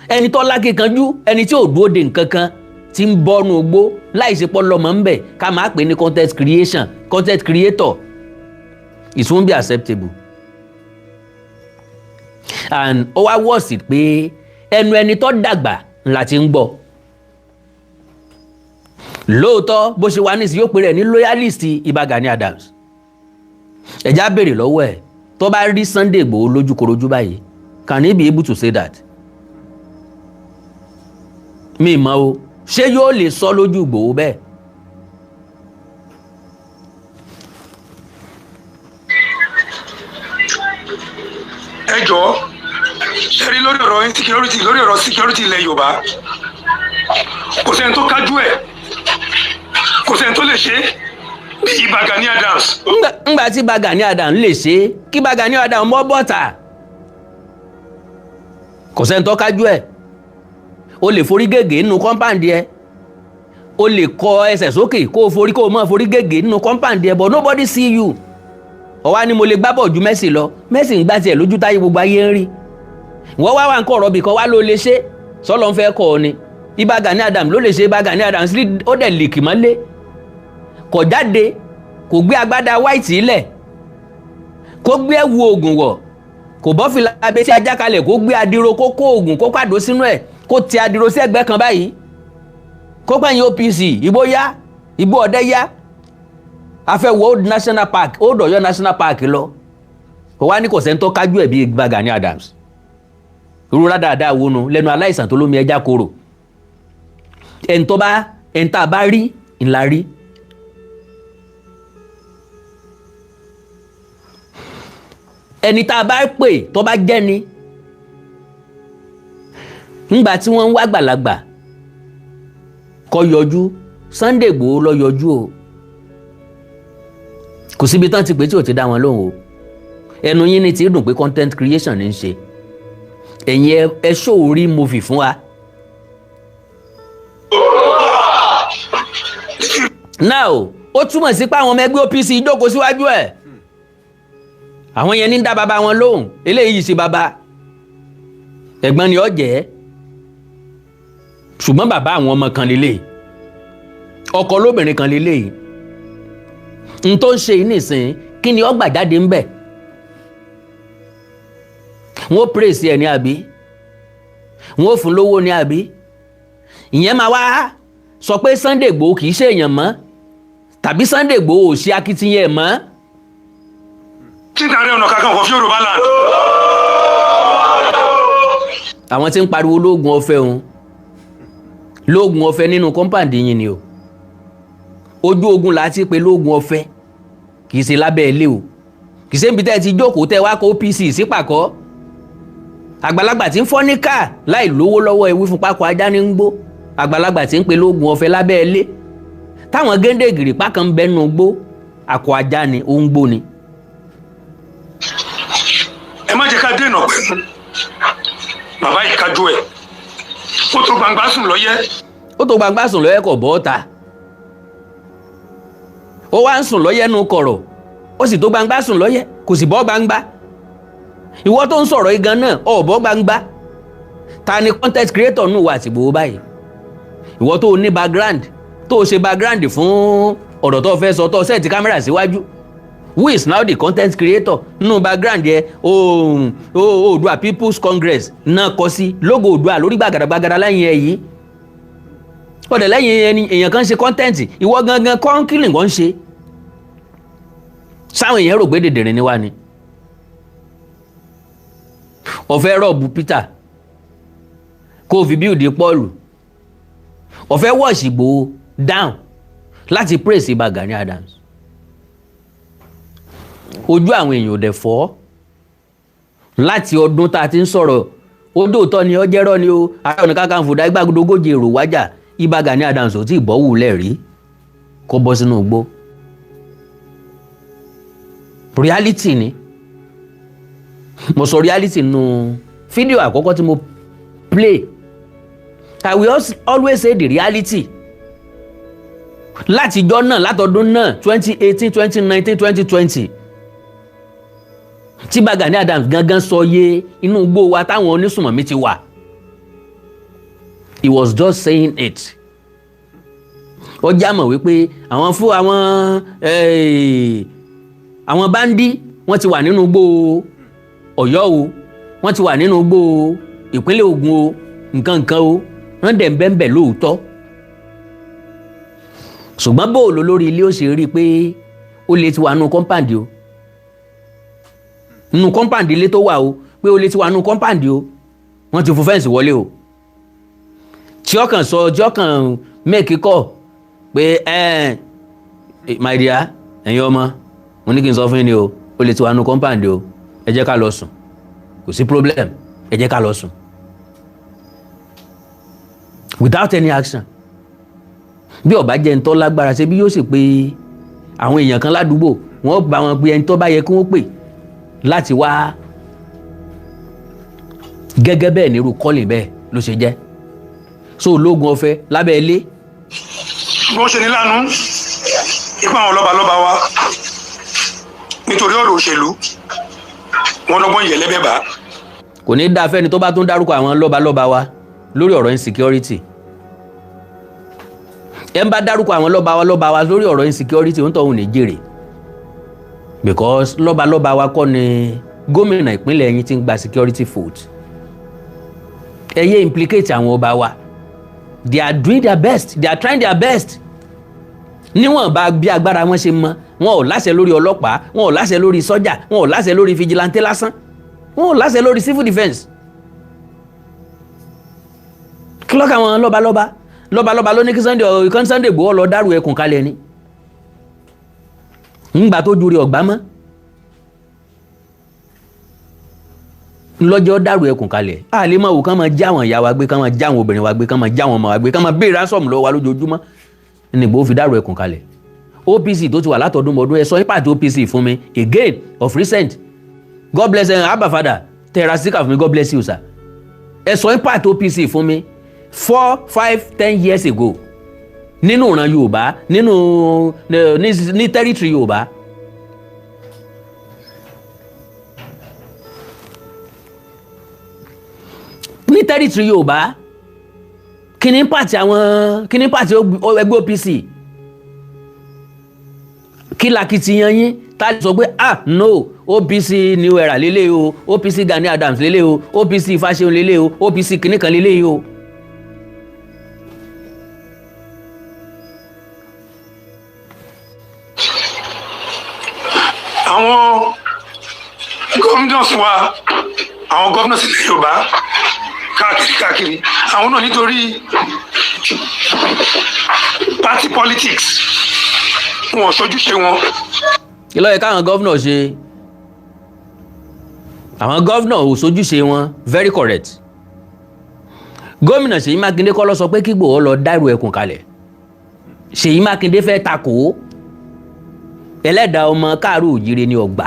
ẹni tó lákìkanjú, ẹni tí ò dúró de nǹkan kan, tí ń bọ́nu ogbó láìsí pọ́lọ́mọ ń bẹ̀, ká máa pè ní content creation, content creator. It won't be acceptable. And ó wá wọ́ọ̀sì pé ẹnu ẹni tó dàgbà ńlá ti ń gbọ́. Lóòótọ́ bó ṣe wà nísìnyí yóò pè rẹ̀ ní loyalist Ìbà Gani Adams. Ẹ̀já béèrè lọ́wọ́ ẹ̀ tó bá rí Sunday Igboho lójúkorojú báyìí, can he be able to say that? Mi mọ̀ o, ṣé yóò lè sọ lójú Igboho bẹ́ẹ̀? Ẹ jọ̀ọ́ ṣe rí lórí ọ̀rọ̀ insecurity, lórí ọ̀rọ̀ security ilẹ̀ Yorùbá, kò sẹ́ni tó kájú ẹ̀, kò sẹ́ni tó lè ṣe bí Ìbà Gani Adams. Ńgbà tí Ìbà Gani Adams lè ṣe, kí Ìbà Gani Adams mọ́ bọ́tà. Kò sẹ́ni tó kájú ẹ̀. O lè forí gègé nínú compound ẹ, o lè kọ ẹsẹ̀ sókè kó o mọ̀ forí gègé nínú compound ẹ, but nobody see you. Ọwá ni mo lè gbá bọ̀ ju Messi lọ, Messi ń gbá tiẹ̀ lójú táyé gbogbo ayé ń rí. Wọ́n wá ń kọ́ ọ̀rọ̀ bìkan wá ló lè ṣe, sọ́lọ́ ń fẹ́ kọ́ ọ ni. Ìbà Gani Adams ló lè ṣe, Ìbà Gani Adams ó dẹ̀ lè kì mọ́lé. Kò jáde, kò gbé agbádá white ilẹ̀, kó gbé ẹ̀wù oògùn wọ̀, kò bọ́ fìlà abẹ́ sí ajá kalẹ̀, kó gbé adiro, kó kó oògùn, kó pàdó sínú ẹ̀, kó ti adiro sí ẹgbẹ́ kan báyìí, kó pẹ̀yìn OPC, Ìgbò yá, Ìgbò ọ̀dẹ́ yá, afẹ́wọ̀ Old National Park, Old Ọ̀yọ́ National Park lọ. Kò wá ní kò sẹ́ńtọ́ kájú ẹ̀ bí Ìbà Gani Adams. Rúra dáadáa wónú lẹ́nu aláìsàn tó lómi ẹja kóró. ẹni tá a bá rí ńlá rí. ẹni tá a bá pè tó bá jẹ́ ni ńgbà tí wọ́n ń wá gbàlagbà kó yọjú Sunday Igboho ló yọjú o kò síbi tán ti pè tí ò ti dá wọn lóhùn o ẹnu yín ni ti dùn pé content creation ní í ṣe ẹ̀yin ẹ ṣòórí movie fún wa. now ó túmọ̀ sí pé àwọn ọmọ ẹgbẹ́ OPC jókòó síwájú ẹ̀ àwọn yẹn ní dá bàbá wọn lóhùn eléyìí ṣe bàbá ẹ̀gbọ́n ni ó jẹ́ ṣùgbọ́n bàbá àwọn ọmọ kan lélẹ̀ ọkọ lóbìnrin kan lélẹ̀ n tó ń ṣe yìí nìsín kí ni ó gbà jáde ńbẹ̀ wọ́n praise ẹ̀ ní àbí wọ́n fún lówó ní àbí ìyẹn máa wá sọ pé Sunday Igboho kì í ṣe èèyàn mọ́ tàbí Sunday Igboho ò ṣe akitiyan ẹ̀ mọ́. tí n Ààrẹ Ọ̀nà Kakanfò fi Yorùbá land. àwọn tí ń pariwo lóògùn ọ̀fẹ́ òun lóògùn ọ̀fẹ́ nínú kọ́ńpàǹdì yìí ni o ojú ogun la ti pe lóògùn ọ̀fẹ́ kì í ṣe lábẹ́ ilé o kì í ṣe níbi tẹ́ ẹ ti jókòó tẹ́ wá kó OPC sípàkọ́ àgbàlagbà tí ń fọ́ níkà láì lówó lọ́wọ́ ewì fún pákó ajá ní ń gbó àgbàlagbà tí ń pe lóògùn ọ̀fẹ́ lábẹ́ ilé táwọn géńdé gìrìpá kan ń bẹ́nu gbó àkó ajá ni ó ń gbó ni. ẹ má jẹ́ ká dènà pẹ̀lú bàbá yìí kájú ẹ̀ ó tó gbangba sùn lọ́yẹ́. ó tó gbangba sùn lọ́yẹ́ kọ̀ bọ́ ta ó wá ń sùn lọ́yẹ́ nu kọ̀rọ̀ ó sì tó gbangba sùn lọ́yẹ́ kò sì bọ́ gbangba ìwọ tó ń sọ̀rọ̀ igan náà ọ̀ bọ́ gbangba ta ni content creator nù wà àti Igboho báyìí ìwọ tó ní background tó ṣe background fún ọ̀rọ̀ tó fẹ́ sọ tó sẹ́ẹ̀tì kámẹ́rà síwájú who is now the content creator nínú background yẹ Oòduà People's Congress náà kọ sí logo Oòduà lórí gbàgàdàgbàgàdà lẹ́yìn ẹ̀ yìí ọ̀dẹ̀ lẹ́yìn èèyàn kan ṣe content ìwọ gangan kọ́ńkìlì kan ṣe sáwọn èèyàn rò pé dèdèrè ni wá ni ọ̀fẹ́ rọ̀bù Peter kó o fi bíùdì Paul ọ̀fẹ́ wọ́ọ̀ṣì Igboho down láti praise Ìbà Gani Adams ojú àwọn èèyàn ò dẹ̀ fọ́ láti ọdún tá a ti ń sọ̀rọ̀ odò òótọ́ ni ọjẹ́rọ́ ni o Ààrẹ Ọ̀nà Kakanfò dá igbágódógójì èrò wájà Ìbà Gani Adams ò tí ì bọ́ wùlẹ̀ rí kó bọ́ sínú igbó reality ni mo sọ reality nínú fídíò àkọ́kọ́ tí mo play I will always say the reality látijọ́ náà látọdún náà 2018 2019 2020 tí Ìbà Gani Adams gangan sọ yé inú igbó wa táwọn onísùnmọ̀mí ti wà he was just saying it ó já mọ̀ wípé àwọn fún àwọn báńdí wọ́n ti wà nínú igbó Ọ̀yọ́ o wọ́n ti wà nínú igbó ìpínlẹ̀ Ògùn o nǹkan o wọ́n dẹ̀ ń bẹ́ńbẹ̀ lóòótọ́ ṣùgbọ́n bóòlù lórí ilé ó ṣe rí i pé ó lè ti wà nínú kọ́ńpáǹdì o nínú kọ́ńpáǹdì ilé tó wà o pé ó lè ti wà nínú kọ́ńpáǹdì o wọ́n ti fún fẹ́ǹsì wọlé o tí ọkàn sọ tí ọkàn mẹ́ẹ̀kì kọ̀ pé my dear ẹ̀yin ọmọ mo ní kí n sọ fún yín ni o ó lè ti wà nínú kọ́ńpáǹdì o ẹ jẹ́ ká lọ sùn kò sí problem ẹ jẹ́ ká lọ sùn without any action bí ó bá jẹ́ ń tọ́ lágbára ṣe bí yóò sì pé àwọn èèyàn kan ládùúgbò wọ́n bá wọn pe ẹni tó bá yẹ kí wọ́n pè láti wá gẹ́gẹ́ bẹ́ẹ̀ nírú kọ́lì bẹ́ẹ̀ ló ṣe jẹ́ so ológun ọ̀fẹ́ lábẹ́ ilé. bí wọ́n ṣe ní lánàá ipa àwọn lọ́balọ́ba wa nítorí ọ̀rọ̀ òṣèlú wọn lọ́gbọ́n ìyẹ̀lẹ́bẹ̀ bá. kò ní dáa fẹ́ni tó bá tún dárúkọ àwọn lọ́balọ́ba wa lórí ọ̀rọ̀ insecurity ẹ ń bá dárúkọ àwọn lọ́ba wa lórí ọ̀rọ̀ insecurity ń tọ́hún ní jèrè because lọ́ba wa kọ́ ni gómìnà ìpínlẹ̀ yín ti ń gba security vote ẹ yé implicate àwọn ọba wa they are doing their best they are trying their best níwọ̀n bá bí agbára wọn ṣe mọ wọn ò láṣẹ lórí ọlọ́pàá wọn ò láṣẹ lórí sọ́jà wọn ò láṣẹ lórí fìjìláńtẹ́ lásán wọn ò láṣẹ lórí civil defence kí lọ́kàn àwọn lọ́balọ́ba lọ́balọ́ba ló ní kí Sunday Igboho lọ dárò ẹkùn kalẹ̀ ni ńgbà tó ju rí ọ̀gbá mọ́ lọ́jọ́ dárò ẹkùn kalẹ̀ a lè máa wò kán máa já àwọn ìyá wa gbé kán máa já àwọn obìnrin wa gbé kán máa já àwọn ọmọ wa gbé kán máa béèrè ransom lọ́wọ́ wa lójoojúmọ́ ní Igboho fi dárò ẹkùn kalẹ̀. OPC tó ti wà látọdún mọ́dún ẹ sọ ipa àti OPC fún mi again of recent God bless Abba Father terasika fún mi God bless you sir ẹ sọ ipa àti OPC fún mi 4, 5, 10 years ago nínú ìran Yorùbá nínú ní territory Yorùbá ní territory Yorùbá kíní pàtì ẹgbẹ́ OPC kí lakitiyan yín tá a sọ pé no OPC new era lélẹ̀ o OPC Gani Adams lélẹ̀ o OPC Fáṣẹ̀hùn lélẹ̀ o OPC kìnìkan lélẹ̀ o. àwọn gómìnàs wa àwọn gómìnàs ilẹ̀ Yorùbá káàkiri àwọn náà nítorí party politics wọn ṣojúṣe wọn. kí ló yẹ káwọn gómìnà ṣe àwọn gómìnà ò ṣojúṣe wọn very correct. gómìnà Ṣèyí Mákindé kọ́ ló sọ pé kí Igboho lọ dárò ẹkùn kalẹ̀ Ṣèyí Mákindé fẹ́ takò ẹlẹ́dàá ọmọ káàró òjìrè ní ọgbà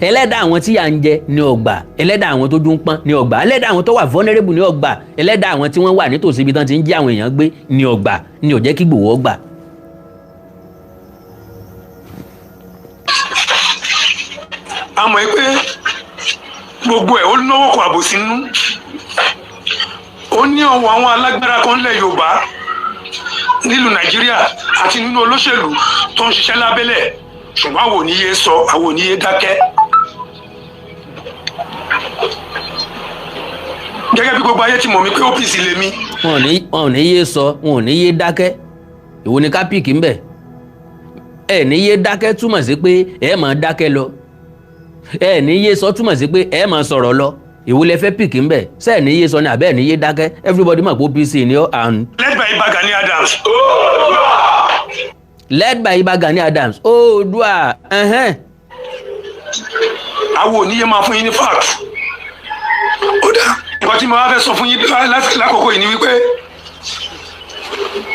ẹlẹ́dàá àwọn tí yà ń jẹ ní ọgbà ẹlẹ́dàá àwọn tó dún pọ́n ní ọgbà ẹlẹ́dàá àwọn tó wà vulnerable ní ọgbà ẹlẹ́dàá àwọn tí wọ́n wà nítòsí ibi tán ti ń jí àwọn èèyàn gbé ní ọgbà ní ó jẹ́ kí Igboho gbà. a mọ̀ pé gbogbo ẹ̀ ó náwó kọ àbòsí nínú ó ní ọwọ́ àwọn alágbára kan lẹ̀ Yorùbá nílùú Nàìjíríà àti nínú olóṣèlú tó ń ṣiṣẹ́ lábẹ́lẹ̀ ṣùgbọ́n àwọn ò ní yé sọ àwọn ò ní yé dákẹ́. gẹ́gẹ́ bí gbogbo ayé ti mọ̀ mí pé OPC lèmi. wọn ò ní yé sọ wọn ò ní yé dákẹ́ ìwọ ni ká pìkì ń bẹ̀ ẹ ní yé dákẹ́ túmọ̀ sí pé ẹ máa dákẹ́ lọ ẹ ní yé sọ túmọ̀ sí pé ẹ máa sọ̀rọ̀ lọ ìwọ lẹ fẹ́ pìkì ń bẹ̀ ṣe ní yé sọ ni àbẹ́ ní yé dákẹ́ everybody mọ̀ pé OPC ni ó and. led by Gani Adams. led by Gani Adams Oòduà. àwọn ò ní yé máa fún yín ní fact. ó dá nǹkan tí mo wá fẹ́ sọ fún yín lákòókò yìí ni wípé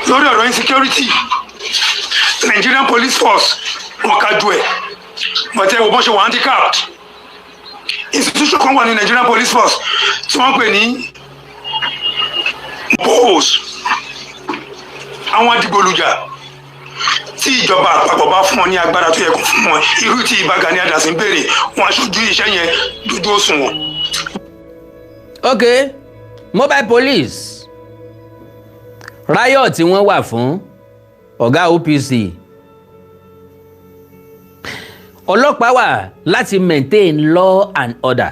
lórí ọ̀rọ̀ insecurity Nigerian police force wọn kájú ẹ̀ bọ̀tẹ́ wo bọ́n ṣe wà handicapped institution kan wà ní Nigerian police force tí wọ́n pè ní polls àwọn adigbolujà tí ìjọba àpapọ̀ bá fún wọn ní agbára tó yẹ kó fún wọn irú tí Gani Adams ń béèrè wọn aṣojú iṣẹ́ yẹn dúdú òṣùwọ̀n. ok mobile police riot tí wọ́n wà fún ọ̀gá OPC ọlọ́pàá wà láti maintain law and order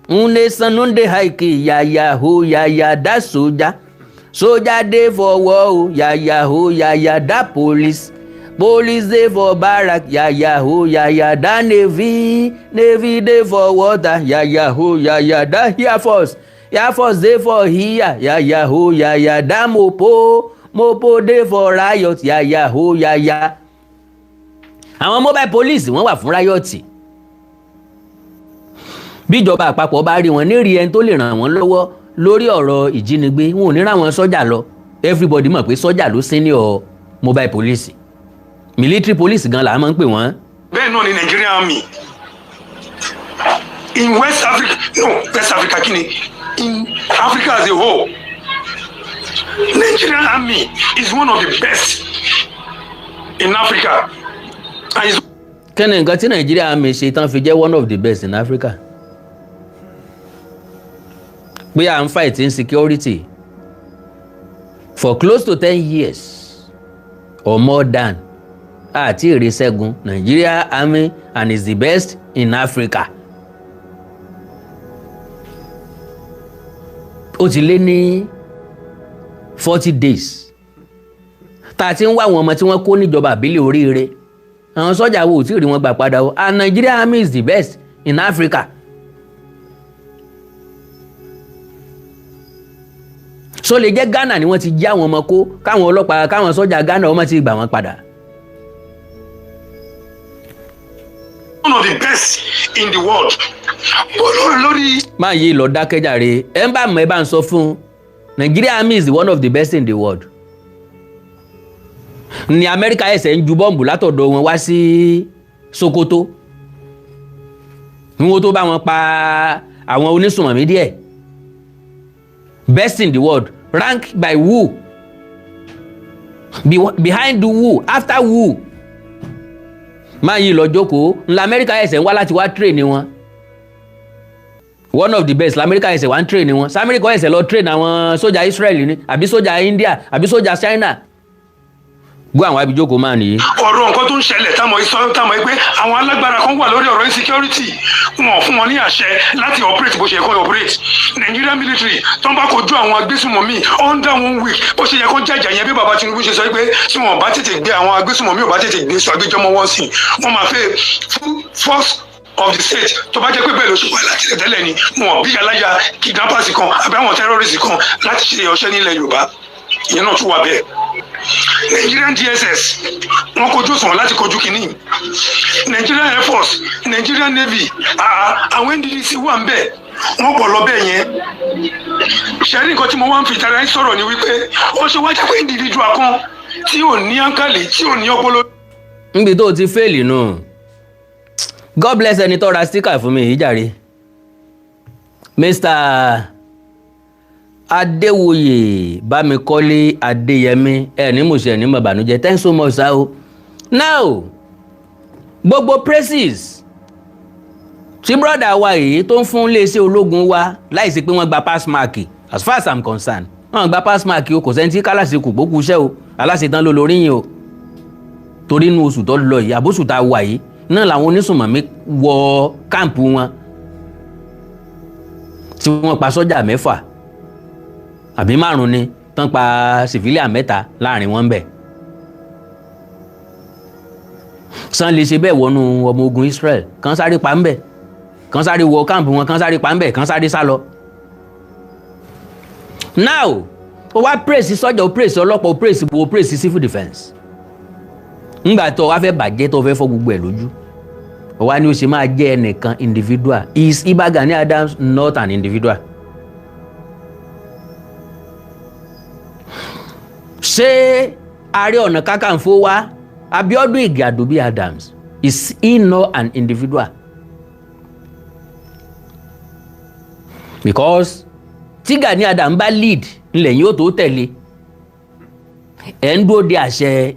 nne sanunde haiki yaya ho yaya da soja dey for war o yaya ho yaya da police dey for barrack yaya ho yaya da navy dey for water yaya ho yaya da air force dey for here yaya ho yaya da mopo dey for riot yaya ho yaya. àwọn mobile police wọ́n wà fún riot bíjọba àpapọ̀ bá rí wọn ní rí ẹni tó lè ràn wọ́n lọ́wọ́ lórí ọ̀rọ̀ ìjínigbé wọn ò ní rán wọn sọ́jà lọ everybody mọ̀ pé sọ́jà ló senior mobile police military police gan la máa ń pè wọ́n. bẹ́ẹ̀ náà ni Nigerian army in West Africa kí ni in Africa as a whole Nigerian army is one of the best in Africa. kẹ́ni nǹkan tí Nigerian army ṣe tán fi jẹ́ one of the best in Africa pé à ń fight insecurity for close to 10 years or more than àti èrè ṣẹ́gun Nigeria army and is the best in Africa. ó ti lé ní 40 days tá a ti ń wá àwọn ọmọ tí wọ́n kó níjọba àbílẹ̀ oríire àwọn sọ́jà wo ò tí ì rí wọn gbà padà o and Nigeria army is the best in Africa. so lè jẹ́ Ghana ni wọ́n ti já àwọn ọmọ kó káwọn ọlọ́pàá káwọn sọ́jà Ghana ọmọ ti gbà wọ́n padà. one of the best in the world. Lórí. máa yí lọ dákẹ́jàre ẹ ń bá mọ̀ ẹ bá ń sọ fún Nigeria Army is one of the best in the world. ní Amẹ́ríkà ẹsẹ̀ ń ju bọ́ǹbù látọ̀dọ̀ wọn wá sí Sokoto ní wọ́n tó bá wọn pa àwọn onísùnmọ̀mí díẹ̀. Best in the world ranked by who? Behind the who? After who? máa yí lọ jókòó ńlá Amẹ́ríkà ẹsẹ̀ ń wá láti wá train wọn. One of the best lamẹ́ríkà ẹsẹ̀ wá ń train wọn. Samẹ́ríkà ẹsẹ̀ lọ train àwọn sójà Israel ni àbí sójà India àbí sójà China. Gbọ́ àwọn abijókòó máa nìyí. Ọ̀rọ̀ nǹkan tó ń ṣẹlẹ̀ táwọn pé àwọn alágbára kan wà lórí ọ̀rọ̀ insecurity wọn fún wọn ní àṣẹ láti operate bó ṣe yẹ kó operate. Nigerian military tó ń bá kojú àwọn agbésùmọ̀mí under 1 week bó ṣe yẹ kó jàjà yẹn bí bàbá Tinubu ṣe sọ pé tí wọn bá tètè gbé àwọn agbésùmọ̀mí ò bá tètè gbé sọ agbéjọmọ wọn sìn wọn máa fẹ́ force of the state tó bá jẹ́ pé bẹ́ẹ̀ ló ṣe wà láti tẹ́lẹ̀ ni wọn bí aláya kidnappers kan àbí àwọn terrorists kan láti ṣe ọṣẹ́ nílẹ̀ Yorùbá ìyẹn náà tún wà bẹ́ẹ̀. Nigerian DSS wọn kojú òṣùwọ̀n láti kojú kínní Nigerian Air Force Nigerian Navy àwọn NDDC wà ń bẹ̀ wọ́n pọ̀ lọ bẹ́ẹ̀ yẹn. ṣẹ́rí nǹkan tí mo wá ń fi tara ẹ̀ sọ̀rọ̀ ni wípé ó ṣe wá jẹ́ pé individual kan tí ò ní àǹkàlì tí ò ní ọpọlọ. níbi tó ti fẹ́ẹ̀lì nù God bless ẹni tó ra sticker fún mi yìí jàre Mr. Adéwoyè Bámikọ́lé Adéyẹmí ní mùsùlùmí ní mọ̀bànújẹ́ thanks so much sir o. Now gbogbo praises tí brother wa yìí tó ń fún iléeṣẹ́ ológun wa láìsí pé wọ́n gba pass mark as far as I'm concerned wọ́n gba pass mark o kò sẹ́ni tí kálàsì kò gbókù iṣẹ́ o aláṣetán ló lórí yín o torí inú oṣù tó lọ yìí àbóṣù tá a wà yìí náà làwọn onísùnmọ̀mí wọ káàmpù wọn tí wọ́n pa sọ́jà 6 àbí 5 ni tán pa civilian 3 láàrin wọn bẹ̀. sàn lè ṣe bẹ́ẹ̀ wọnú ọmọ ogun Israel kan sáré pa ń bẹ̀ kan sáré wọ káàmpù wọn kan sáré pa ń bẹ̀ kan sáré sá lọ. now ó wá praise sọ́jà ó praise ọlọ́pàá ó praise bo ó praise civil defence. ńgbà tó wá fẹ́ bàjẹ́ tó fẹ́ fọ́ gbogbo ẹ̀ lójú ó wá ní ó ṣe máa jẹ́ ẹnìkan individual. Is Iba Gani Adams not an individual? ṣé Ààrẹ Ọ̀nà Kakanfò wa Abiodun Ige Adobi Adams is he not an individual? Because tí Gani Adams bá lead ńlẹ̀ yóò tó tẹ̀lé ẹ̀ ń dúró de àṣẹ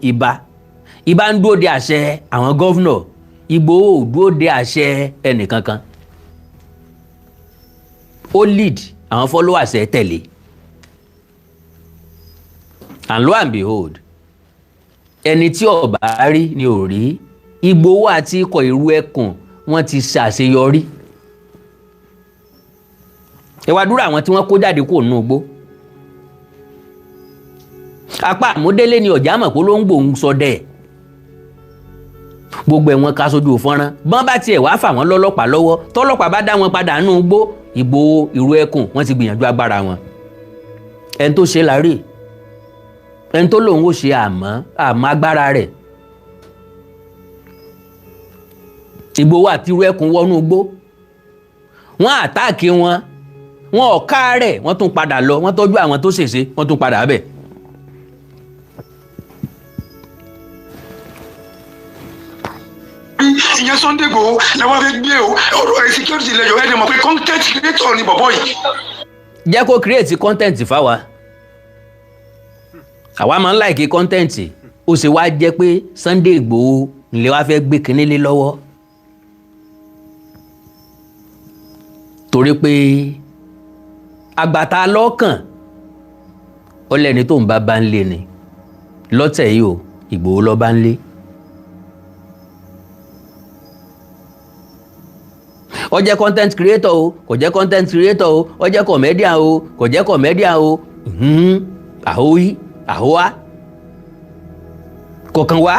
Ìbà ń dúró de àṣẹ àwọn gọ́vnọ̀ Igboho ò dúró de àṣẹ ẹnìkankan ó lead àwọn followers ẹ̀ tẹ̀lé. And lo and behold ẹni tí ọba rí ni ò rí. Igboho àti ikọ̀ ìrú ẹkùn wọ́n ti ṣàṣeyọrí. ẹ wá dúró àwọn tí wọ́n kó jáde kó nù gbó. apá àmúdélé ni ọ̀já mọ̀ pé ló ń gbòun sọdẹ̀. gbogbo ẹ̀wọ̀n ká sójú fọ́nrán bọ́n bá tiẹ̀ wá fà wọ́n lọ́lọ́pàá lọ́wọ́ tọ́lọ́pàá bá dá wọn padà nù gbó. Igboho ìrú ẹkùn wọ́n ti gbìyànjú agbára wọn. ẹni tó ṣe láre ẹni tó lòun ó ṣe àmọ́ agbára rẹ̀. Igboho àti irú ẹkùn wọnú igbó wọ́n àtáàkì wọn ọ̀ká rẹ̀ wọ́n tún padà lọ wọ́n tọ́jú àwọn tó ṣèṣe wọ́n tún padà bẹ̀. ìyẹn Sunday Igboho làwọn fẹ́ gbé ọ̀rọ̀ security lẹ́yọ̀ ẹ̀ dẹ̀ mọ̀ pé content creator ni bọ̀bọ̀ yìí. jẹ́ kó create content fáwa àwa máa ń like content ó sì wá jẹ́ pé Sunday Igboho ńlẹ̀ wá fẹ́ gbé kinní lé lọ́wọ́ torí pé àgbàtà lọ́kàn ó lẹ́ni tó ń bá ń lé ni lọ́tẹ̀ yìí o Igboho lọ́ bá ń lé. ó jẹ́ content creator o kò jẹ́ content creator o ó jẹ́ comedian o kò jẹ́ comedian o àhóyí àhóá kọ̀ọ̀kan wá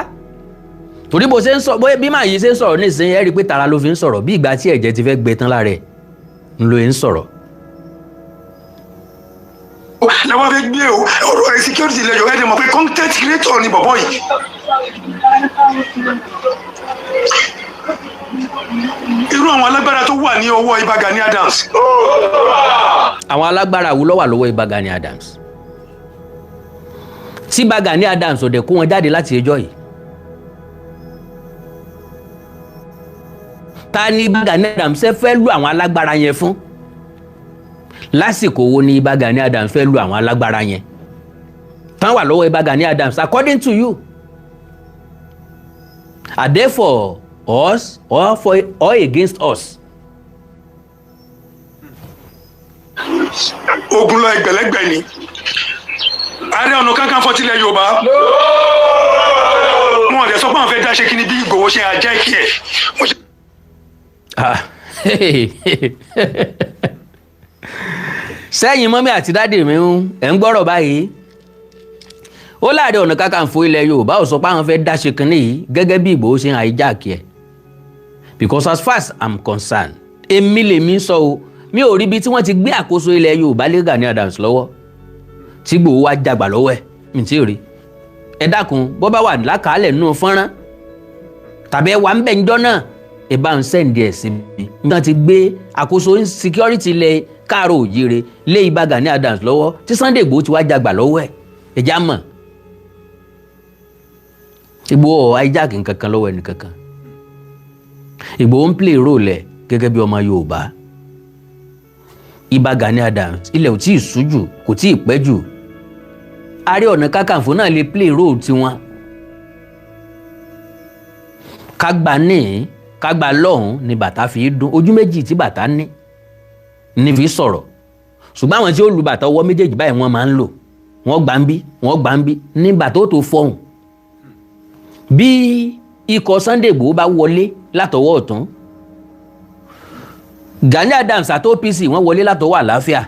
torí bó ṣe ń sọ bí màá yìí ṣe ń sọ̀rọ̀ nísìnyí ẹ rí i pé tara ló fi ń sọ̀rọ̀ bí ìgbà tí ẹ̀jẹ̀ ti fẹ́ gbẹ tán lára ẹ̀ ń lo ń sọ̀rọ̀. wá fẹ́ gbé ọ̀rọ̀ insecurity lẹ́yọ̀ ẹ̀ dẹ̀ mọ̀ pé content creator ni bọ̀bọ̀ yìí. irú àwọn alágbára tó wà ní ọwọ́ Ìbà Gani Adams. àwọn alágbára wo ló wà lọ́wọ́ Ìbà Gani Adams tí Ìbà Gani Adams ò dẹ̀ kó wọn jáde láti ẹjọ́ yìí? ta ni Ìbà Gani Adams fẹ́ lu àwọn alágbára yẹn fún? lásìkò wo ni Ìbà Gani Adams fẹ́ lu àwọn alágbára yẹn tán wà lọ́wọ́ Ìbà Gani Adams according to you? Are they for us or against us? ogun lọ ẹgbẹ̀lẹ́gbẹ̀ ni Ààrẹ Ọ̀nà Kakanfò tilẹ̀ Yorùbá wọn ò dẹ̀ sọ pé àwọn fẹ́ dá ṣe kí ni bí Ìgbòho ṣe àjẹ́ ìkí ẹ̀. sẹ́yìn mọ́mí àti dáàdì mi ẹ̀ ń gbọ́rọ̀ báyìí ó láàrẹ Ọ̀nà Kakanfò ilẹ̀ Yorùbá ò sọ pé àwọn fẹ́ dá ṣe kínní yìí gẹ́gẹ́ bí Ìgbòho ṣe ń àìjáàkì ẹ̀ because as far as I'm concerned èmi lèmi sọ o mi ò rí ibi tí wọ́n ti gbé àkóso ilẹ̀ Yorùbá lé Gani Adams lọ́wọ́ tí Ìgbòho wá jàgbà lọ́wọ́ ẹ̀ mi tí ò rí ẹ dákun bó bá wà lákàálẹ̀ nínú fọ́nrán tàbí ẹ wà ń bẹ̀ ń jọ́ náà ẹ bá ń sẹ́ǹdì ẹ̀ sí mi nígbà tí gbé àkóso security ilẹ̀ Káàárọ̀ Oòjíire lé Ìbà Gani Adams lọ́wọ́ tí Sunday Igboho ti wá jàgbà lọ́wọ́ ẹ̀ ẹ já mọ̀ Ìgbòho hijack nǹkankan lọ́wọ́ ẹnì kankan Ìgbòho ń play role ẹ̀ gẹ́gẹ́ bí ọmọ Yorùbá Ìbà Gani Adams ilẹ̀ ò tí ì sú jù kò tí ì pẹ́ jù Ààrẹ Ọ̀nà Kakanfò náà lè play role tiwọn kágbà lọ́hùn ni bàtà fi dún ojú méjì tí bàtà ní fi sọ̀rọ̀ ṣùgbọ́n àwọn tí ó lu bàtà ọwọ́ méjèèjì báyìí wọ́n máa ń lò wọ́n gbà ń bí ní bàtà ó tó fọhùn bí ikọ̀ Sunday Igboho bá wọlé látọwọ́ ọ̀tún Gani Adams àti OPC wọ́n wọlé látọwọ́ àlàáfíà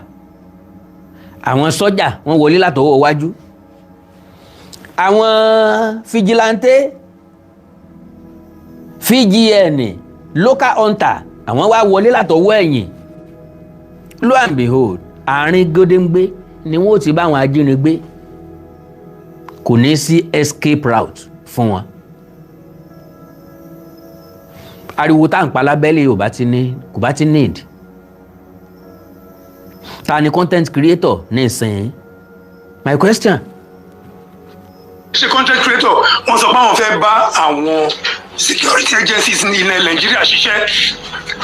àwọn sọ́jà wọ́n wọlé látọwọ́ iwájú àwọn fijilante FGN local hunter àwọn wá wọlé látọwọ́ ẹ̀yìn lo and behold àárín gódéǹgbé ni wọ́n ti bá àwọn ajínigbé kò ní sí escape route fún wọn ariwo tá à ń pa lábẹ́lẹ̀ kò bá ti need ta ni content creator ní ìsìn my question. ṣe content creator wọ́n sọ pé àwọn fẹ́ bá àwọn security agencies ní ilẹ̀ Nàìjíríà ṣiṣẹ́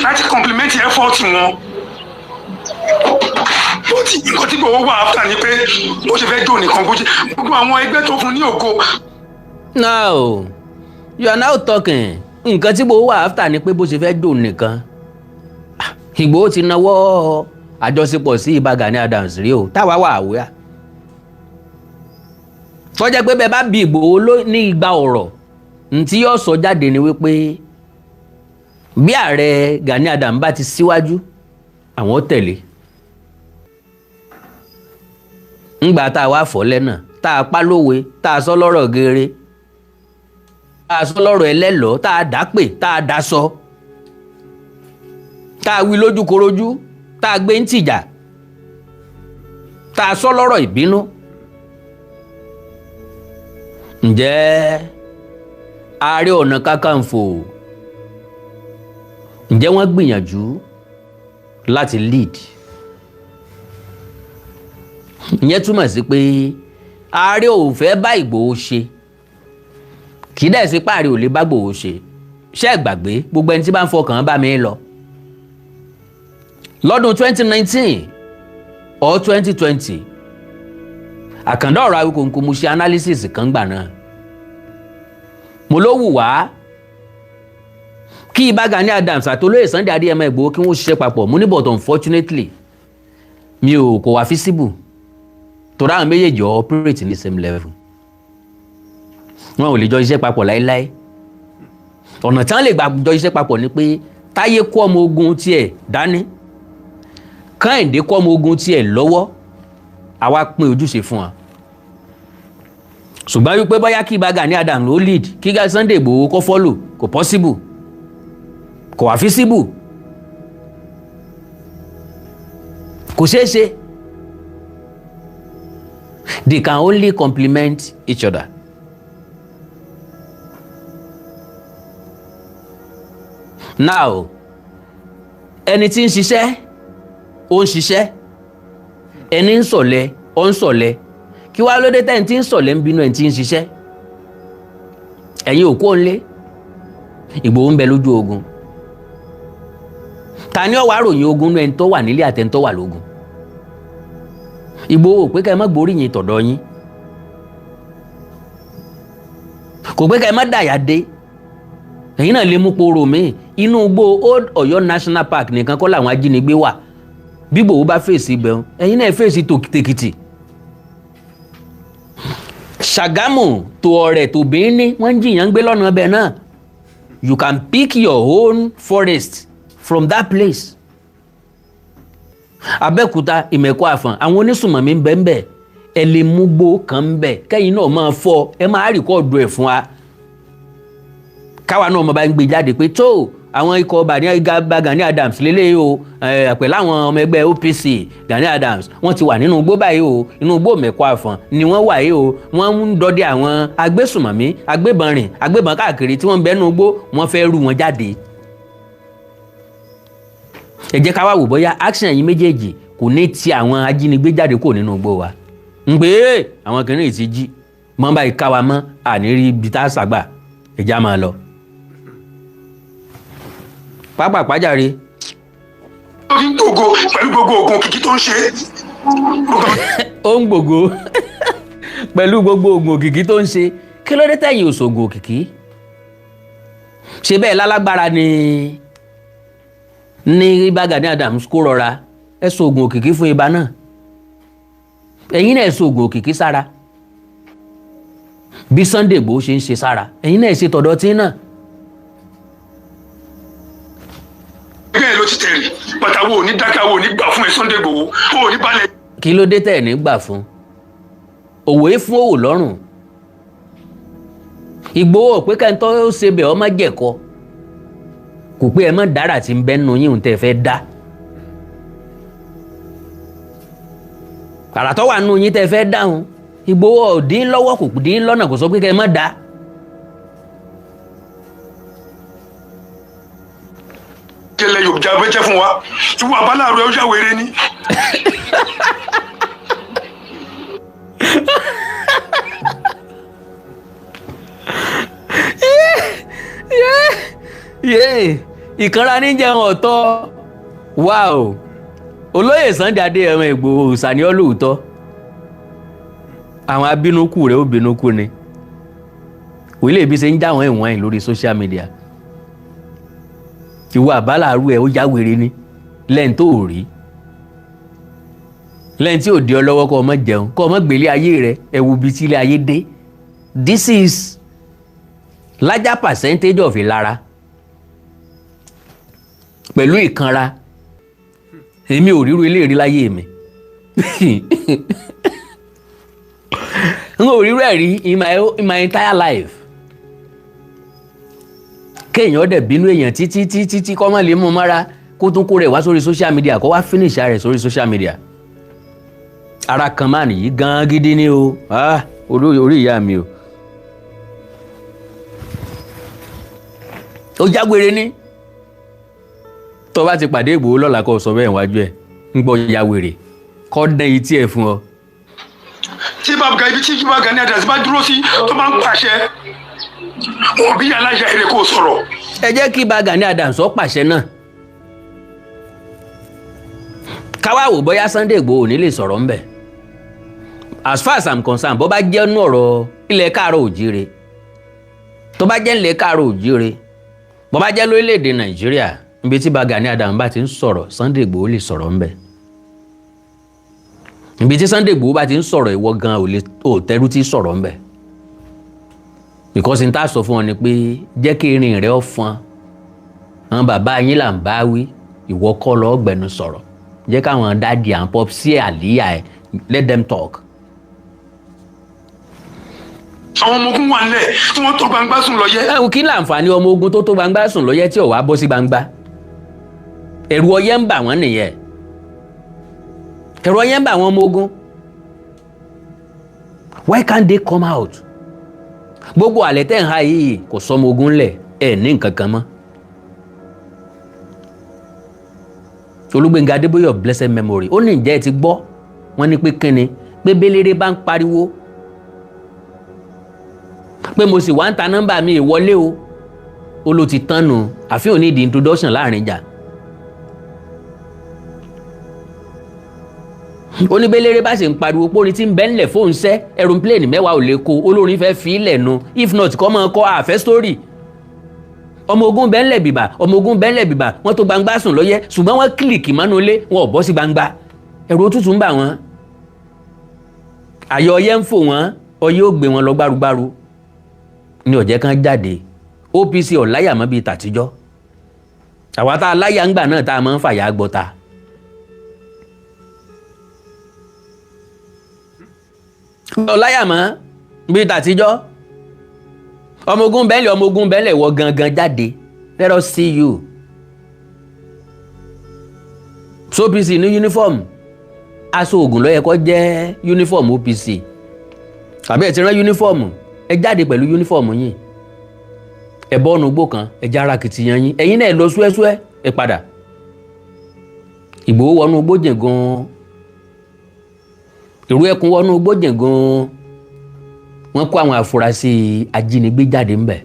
láti complement effort wọn bó ti nǹkan tí Ìgbòho wà after ni pé bó ṣe fẹ́ jó nìkan gbogbo àwọn ẹgbẹ́ tó fún ní ògo. now you are now talking nǹkan tí Ìgbòho wà after ni pé bó ṣe fẹ́ jó nìkan Ìgbòho ti nawọ́ àjọṣepọ̀ sí Ìbà Gani Adams rí o táwa wà àwòyá tọ́jẹ́ pé bẹ́ẹ̀ bá bí Ìgbòho ní igba ọ̀rọ̀ ntí yóò sọ jáde ni wípé bí ààrẹ Gani Adams bá ti síwájú àwọn tẹ̀lé ńgbà tá a wá fọ́ lẹ́nà tá a pa lówe tá a sọ lọ́rọ̀ geere tá a sọ lọ́rọ̀ ẹlẹ́lọ́ tá a dá pè tá a dá sọ tá a wí lójúkorojú tá a gbé ń tìjà tá a sọ lọ́rọ̀ ìbínú. ǹjẹ́ Ààrẹ Ọ̀nà Kakanfò ǹjẹ́ wọ́n gbìyànjú láti lead? ìyẹn túmọ̀ sí pé ààrẹ ò fẹ́ bá Ìgbòho ṣe kì í dẹ̀ sí páàrẹ ò lè bá Ìgbòho ṣe ṣé ẹ gbàgbé gbogbo ẹni tí bá ń fọkàn bá mi lọ lọ́dún 2019 or 2020 àkàndá ọ̀rọ̀ Awíkonko mo ṣe analysis kan gbà náà mo ló wù wá kí Ìbà Gani Adams àti olóyè Sunday Adéyẹmọ Ìgbòho kí wọ́n ṣiṣẹ́ papọ̀ mo ní but unfortunately mi ò kò wá feasible torí àwọn méjèèjì operate ní same level wọn ò lè jọ iṣẹ́ papọ̀ láéláé ọ̀nà tí wọ́n lè gbà jọ iṣẹ́ papọ̀ ni pé Táyé kó ọmọ ogun tiẹ̀ dání Kẹ́hìndé kó ọmọ ogun tiẹ̀ lọ́wọ́ àwa pín ojúṣe fún wa ṣùgbọ́n wípé bóyá kí Ìbà Gani Adams ló lead kí Sunday Igboho kó follow kò possible kò wá feasible kò ṣeé ṣe They can only complement each other. Now, ẹni tí ń ṣiṣẹ́ ó ń ṣiṣẹ́, ẹni ń sọ̀lẹ ó ń sọ̀lẹ, kí wá ló dé tẹ́ni tí ń sọ̀lẹ ń bínú ẹni tí ń ṣiṣẹ́? Ẹ̀yin òkú òǹlé, Ìgbòho ń bẹ lójú ogun. Ta ni ó wá ròyìn ogun ní ẹni tó wà nílé àtẹni tó wà lógun? Ìgbòho pé ká ẹ má gbóríyìn tọ̀dọ̀ yín, kò pé ká ẹ má dàyà dé. Ẹ̀yin náà lè mú poro míì. Inú igbó Old Ọ̀yọ́ National Park nìkan kọ́ làwọn ajínigbé wà. Bí Ìgbòho bá fèsì ibẹ̀, ẹ̀yin náà fèsì tòkìtìkìtì. Ṣàgámù tó Ọ̀rẹ̀ tó Bìíní wọ́n ń jìyàn gbé lọ́nà ọbẹ̀ náà. You can pick your own forest from that place. Abẹ́òkúta, Ìmẹ̀kọ Àfọ̀n, àwọn onísùnmọ̀mí ń bẹ ń bẹ. Ẹ lè mú gbó kan ń bẹ, kẹ́yìn náà máa fọ́, ẹ máa rìkọ́ọ̀dù ẹ̀ fún wa. Káwa náà mo bá ń gbé jáde pé tó àwọn ikọ̀ Gani Adams lélẹ́yìí o, pẹ̀lú àwọn ọmọ ẹgbẹ́ OPC Gani Adams wọ́n ti wà nínú igbó báyìí o, inú igbó Ìmẹ̀kọ Àfọ̀n ni wọ́n wà yìí o, wọ́n ń dọdẹ àwọn agbésùnmọ̀mí, agbébọn rìn, agbébọn káàkiri tí wọ́n ń bẹ nínú igbó, wọ́n fẹ́ rú wọn jáde. Ẹ jẹ́ ká wá wò bóyá action yìí méjèèjì kò ní ti àwọn ajínigbé jáde kò nínú igbó wa. Ń pé àwọn kìnìún ti jí mọ́ báyìí ká wa mọ́ àní rí ibi tá a sàgbà, ẹ já máa lọ. Pápá pàjáre. Ó fi ń gbògo pẹ̀lú gbogbo oògùn òkìkí tó ń ṣe. Ó ń gbògo pẹ̀lú gbogbo oògùn òkìkí tó ń ṣe. Kí ló dé tẹ̀yìn òṣògùn òkìkí? Ṣé bẹ́ẹ̀ lálágbára ni ibà Gani Adams kó rọra? Ẹ ṣògùn òkìkí fún ibà náà. Ẹ̀yin náà ṣògùn òkìkí sára. Bí Sunday Igboho ṣe ń ṣe sára, ẹ̀yin náà ṣe tọ̀dọ̀ tí náà. Bẹ́ẹ̀ ló ti tẹ̀lé, bàtà wo ò ní dákẹ́, wo ò ní gbà fún ẹ Sunday Igboho, wo ò ní balẹ̀. Kí ló dé tẹ̀ ní gbà fún? Òwe fún òwò lọ́rùn. Ìgbòho pé kẹ́ńtọ́ ó ṣe bẹ̀ ọ́ má jẹ̀kọ́. Kò pé ẹ má dára tí ń bẹ́ nù yín tẹ́ fẹ́ dá. Àrà tó wà nù yín tẹ́ fẹ́ dáhùn. Ìgbòho ò dín lọ́wọ́ kò dín lọ́nà kò sọ pé kẹ́ ẹ má dá. Kẹlẹ Yorùbá bẹ jẹ fún wa, ìwọ àbálàrú ẹ ó ṣàwérè ni. Ìkanra ní jẹun ọ̀tọ̀. Wow, olóyè Sunday Adéyẹmọ Ìgbòho sani olóòótọ́. Àwọn abínúkù rẹ̀ ó bínúkù ni. Wílé ibi ṣe ń já wọn ìwọ̀n lórí social media. Ìwọ àbálàrú ẹ̀ ó jáwèrè ni lẹ́yìn tó ò rí. Lẹ́yìn tí ò di ọ lọ́wọ́ kọ́ ọmọ jẹun, kọ́ ọmọ gbélé ayé rẹ̀, ẹ wo bí tí ilé ayé dé. This is larger percentage of ìlara. Pẹ̀lú ìkanra. Èmi ò ríru ilé ìrí láyé mi. N ò ríru ẹ̀ rí in my entire life. Kéèyàn dẹ̀ bínú èèyàn títí kọ́ mọ́ lè mú mọ́ra kó tún kó rẹ̀ wá sórí social media kó wá finish rẹ̀ sórí social media. Ara kan máa nìyí gan gidi ni o. Orí ìyá mi o. Ó jágbére ní. Tó bá ti pàdé Ìgbòho lọ́la kó sọ bẹ́ẹ̀ wájú ẹ̀ ń gbọ́ ya wèrè kọ́ dán etí ẹ̀ fún ọ. Tí bàbá Gani Adams bá dúró sí tó máa ń pàṣẹ, wọn bí alájà èrè kò sọ̀rọ̀. Ẹ jẹ́ kí bàbá Gani Adams ó pàṣẹ náà. Káwá wò bóyá Sunday Igboho ní lè sọ̀rọ̀ ńbẹ̀. As far as I'm concerned, bó bá jẹ́ nú ọ̀rọ̀ ilẹ̀ káàrọ̀ òjíire, tó bá jẹ́ ilẹ̀ káàrọ̀ òjíire, bó bá jẹ́ lórílẹ̀‐èdè Nàìjíríà, níbi tí bàbá Gani Adams bá ti ń sọ̀rọ̀, Sunday Igboho lè sọ̀rọ̀ ńbẹ̀. Níbi tí Sunday Igboho bá ti ń sọ̀rọ̀, ìwọ gan ò tẹ́rù tí sọ̀rọ̀ ńbẹ̀. Because n ta sọ fún wọn ni pé jẹ́ kí irin rẹ̀ ó fọn. Àwọn bàbá yín là ń bá wí, ìwọ kọ́ lọ gbẹnu sọ̀rọ̀. Jẹ́ káwọn dáàdì à ń pọ̀ sí àlíyà ẹ̀, let them talk. Àwọn ọmọ ogun wà nílẹ̀ tí wọ́n tó gbangba sùn lọ yẹ. Kí láǹfààní ọmọ ogun tó gbangba sùn lọ yẹ tí ò wá bọ́ sí gbangba? Ẹ̀rù ọyẹ́ ń bà wọ́n nìyẹn. Ẹ̀rù ọyẹ́ ń bà wọ́n ọmọ ogun. Why can't they come out? Gbogbo àlẹ́ tẹ́ ń ha yìí kò sọmọ ogun lẹ̀ ẹ̀ ní nǹkan kan mọ́. Olúgbénga Adébóyè of blessed memory ó ní ǹjẹ́ ẹ ti gbọ́ wọ́n ní pé kíni pé béléré bá ń pariwo pé mo sì wá ń ta nọ́mbà mi ìwọlé o ó ló ti tán nù àfihàn ní ìdí introduction láàrin ìjà. Oníbéléré bá sì ń pariwo pé orin tí ń bẹ́ ńlẹ̀ fóun sẹ́ aeroplane mẹ́wàá ò lè kó olórin fẹ́ fi ilẹ̀ nu if not kọ́ mọ́ kọ́ àfẹ́ story. Ọmọ ogun bẹ́ ńlẹ̀ bìbà ọmọ ogun bẹ́ ńlẹ̀ bìbà wọ́n tó gbangba sùn lọ́yẹ́ ṣùgbọ́n wọ́n kílìkì mọ́nú ilé wọn ò bọ́ sí gbangba ẹ̀rù òtútù ń bà wọ́n. Àyọ̀ ọyẹ́ ń fò wọ́n ọyẹ́ ò gbé wọn lọ gbárùgbárù ní ọ̀jẹ́ kan jáde OPC ọ̀láyà mọ́ bíi tàtijọ́ àwa tá a láyà ńgbà náà tá a máa ń fàyà gbọ́ta. Ọláyà mọ́ bíi tàtijọ́ ọmọ ogun bẹ́ẹ̀lẹ̀ wọ gangan jáde let us see you. OPC ní uniform aṣọ ògùn ló yẹ kó jẹ́ uniform OPC àbí ẹ ti rán uniform ẹ jáde pẹ̀lú uniform yín ẹ bọ́ ọ̀nà ugbó kan ẹ jára kìtìyàn yín ẹ̀yin náà lọ súẹ́súẹ́ ẹ padà. Ìgbòho wọnú ugbó jìn gan-an ìrú ẹkùn wọnú ugbó jìn gan-an wọ́n kó àwọn afurasí ajínigbé jáde ńbẹ̀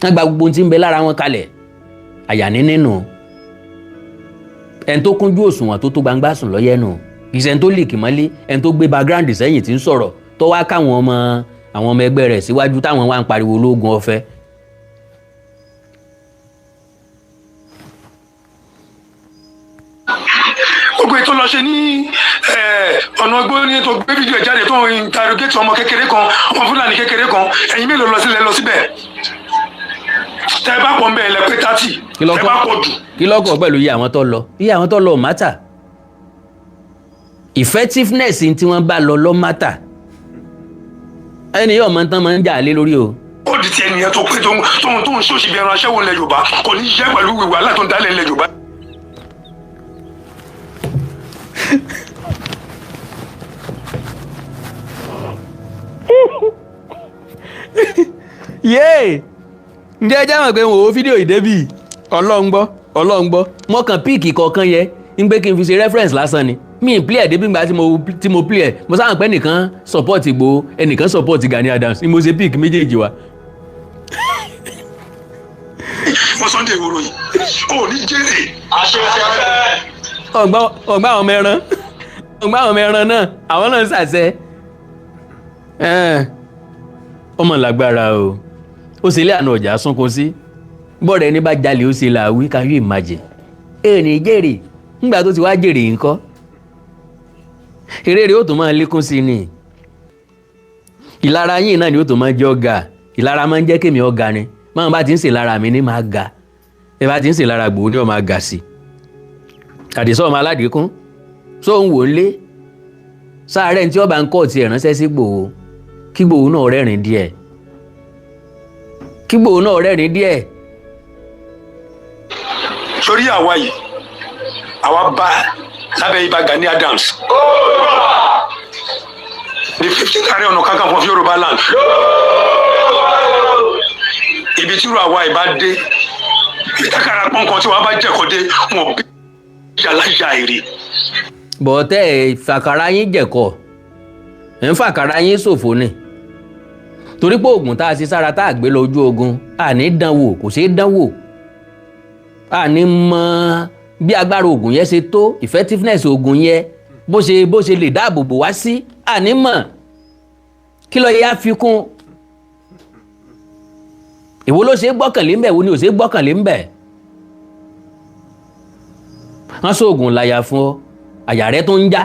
wọ́n gba gbogbo tí ń bẹ lára wọn kalẹ̀ àyàní nínú ẹni tó kúnjú òṣùwọ̀n tó tó gbangba sùn lọ́yẹ́ nù ìṣẹ́ tó lìkì mọ́lé ẹni tó gbé background sẹ́yìn tí ń sọ̀rọ̀ tó wá káwọn àwọn ọmọ ẹgbẹ́ rẹ̀ síwájú táwọn wá ń pariwo ológun ọ̀fẹ́. gbogbo ètò lọ ṣe ní ọ̀nà ọgbọ́n ní tó gbé fídíò jáde tó ń interrogate ọmọ kékeré kan ọmọ Fúlàní kékeré kan ẹ̀yin mélòó lọ síbẹ̀ tẹ́ ẹ bá pọ̀ mbẹ́ ẹ̀lẹ́ pé 30 tẹ́ ẹ bá pọ̀ jù. Kí lọ́kọ̀ pẹ̀lú iye àwọn tó lọ mátà effectiveness tí wọ́n bá lọ lọ́ mátà ẹni yóò mọ tán máa ń jà lé lórí o. ó di ti ẹnìyẹn tó pé tó ń ṣòṣì bí ẹran aṣẹ́wó ilẹ̀ Yorùbá kò ní yẹ pẹ̀lú ìwà látọ̀ ń dálẹ̀ ilẹ̀ Yorùbá. yéè ǹjẹ́ ẹ jẹ́ mọ̀ pé wò ó fídíò ìdébì ọlọ́ngbọ́ mọ́kàn píìkì kọ̀ọ̀kan yẹ ń gbé kí n fi ṣe reference lásán ni mi ì play ẹ̀ débi gbà tí mo play ẹ̀ mo sáà pé ẹnìkan support Igboho ẹnìkan support Gani Adams ni mo ṣe pick méjèèjì wa. mo Sunday ìwòrò yìí ò ní jèrè. ọgbà àwọn ọmọ ẹran náà àwọn náà ń ṣàṣẹ ọmọ lágbára o ó ṣe ilé àna ọjà súnkún sí bọ́ọ̀rọ̀ ẹni bá jalè ó ṣe làwí can you imagine èèní jèrè nígbà tó ti wá jèrè nǹkan èrè rẹ̀ ó tún máa lékún sí ni ìlara yín náà ni ó tún máa jẹ́ ọ̀gá ìlara máa ń jẹ́ kémi ọ̀gá ni máa bá ti ń ṣe lára mi ní máa ga ẹ bá ti ń ṣe lára Ìgbòho ní ó máa ga sí àdìsọ́ ọmọ aládìíkún tó ń wò lé sáàrẹ̀ tí ọba ń kọ́ ti ẹ̀ránṣẹ́ sí Ìgbòho kí Ìgbòho náà rẹ́rìn díẹ̀ sórí àwa yìí àwa bá lábẹ́ ibà Gani Adams the 15th Ààrẹ Ọ̀nà Kakanfò of Yorùbá land ibi tí irú àwa ìbá dé ìtàkàrà pọ́nkan tí wọ́n bá jẹ̀kọ́ dé wọn bí yàláyà èrè. bọ̀tẹ́ fàkàrà yín jẹ̀kọ́ ẹ̀ ń fàkàrà yín ṣòfò ni torí pé oògùn tá a ṣe sára tá a gbé lọ ojú ogun àní dánwò kò ṣeé dánwò àní mọ bí agbára oògùn yẹn ṣe tó effectiveness oògùn yẹn bó ṣe lè dáàbò bò wá sí àní mọ̀ kí ló yẹ á fi kún èwo ló ṣe é gbọ́kànlé ńbẹ̀ wo ni ò ṣe é gbọ́kànlé ńbẹ̀ wọ́n sóògùn láyà fún ọ àyà rẹ tó ń já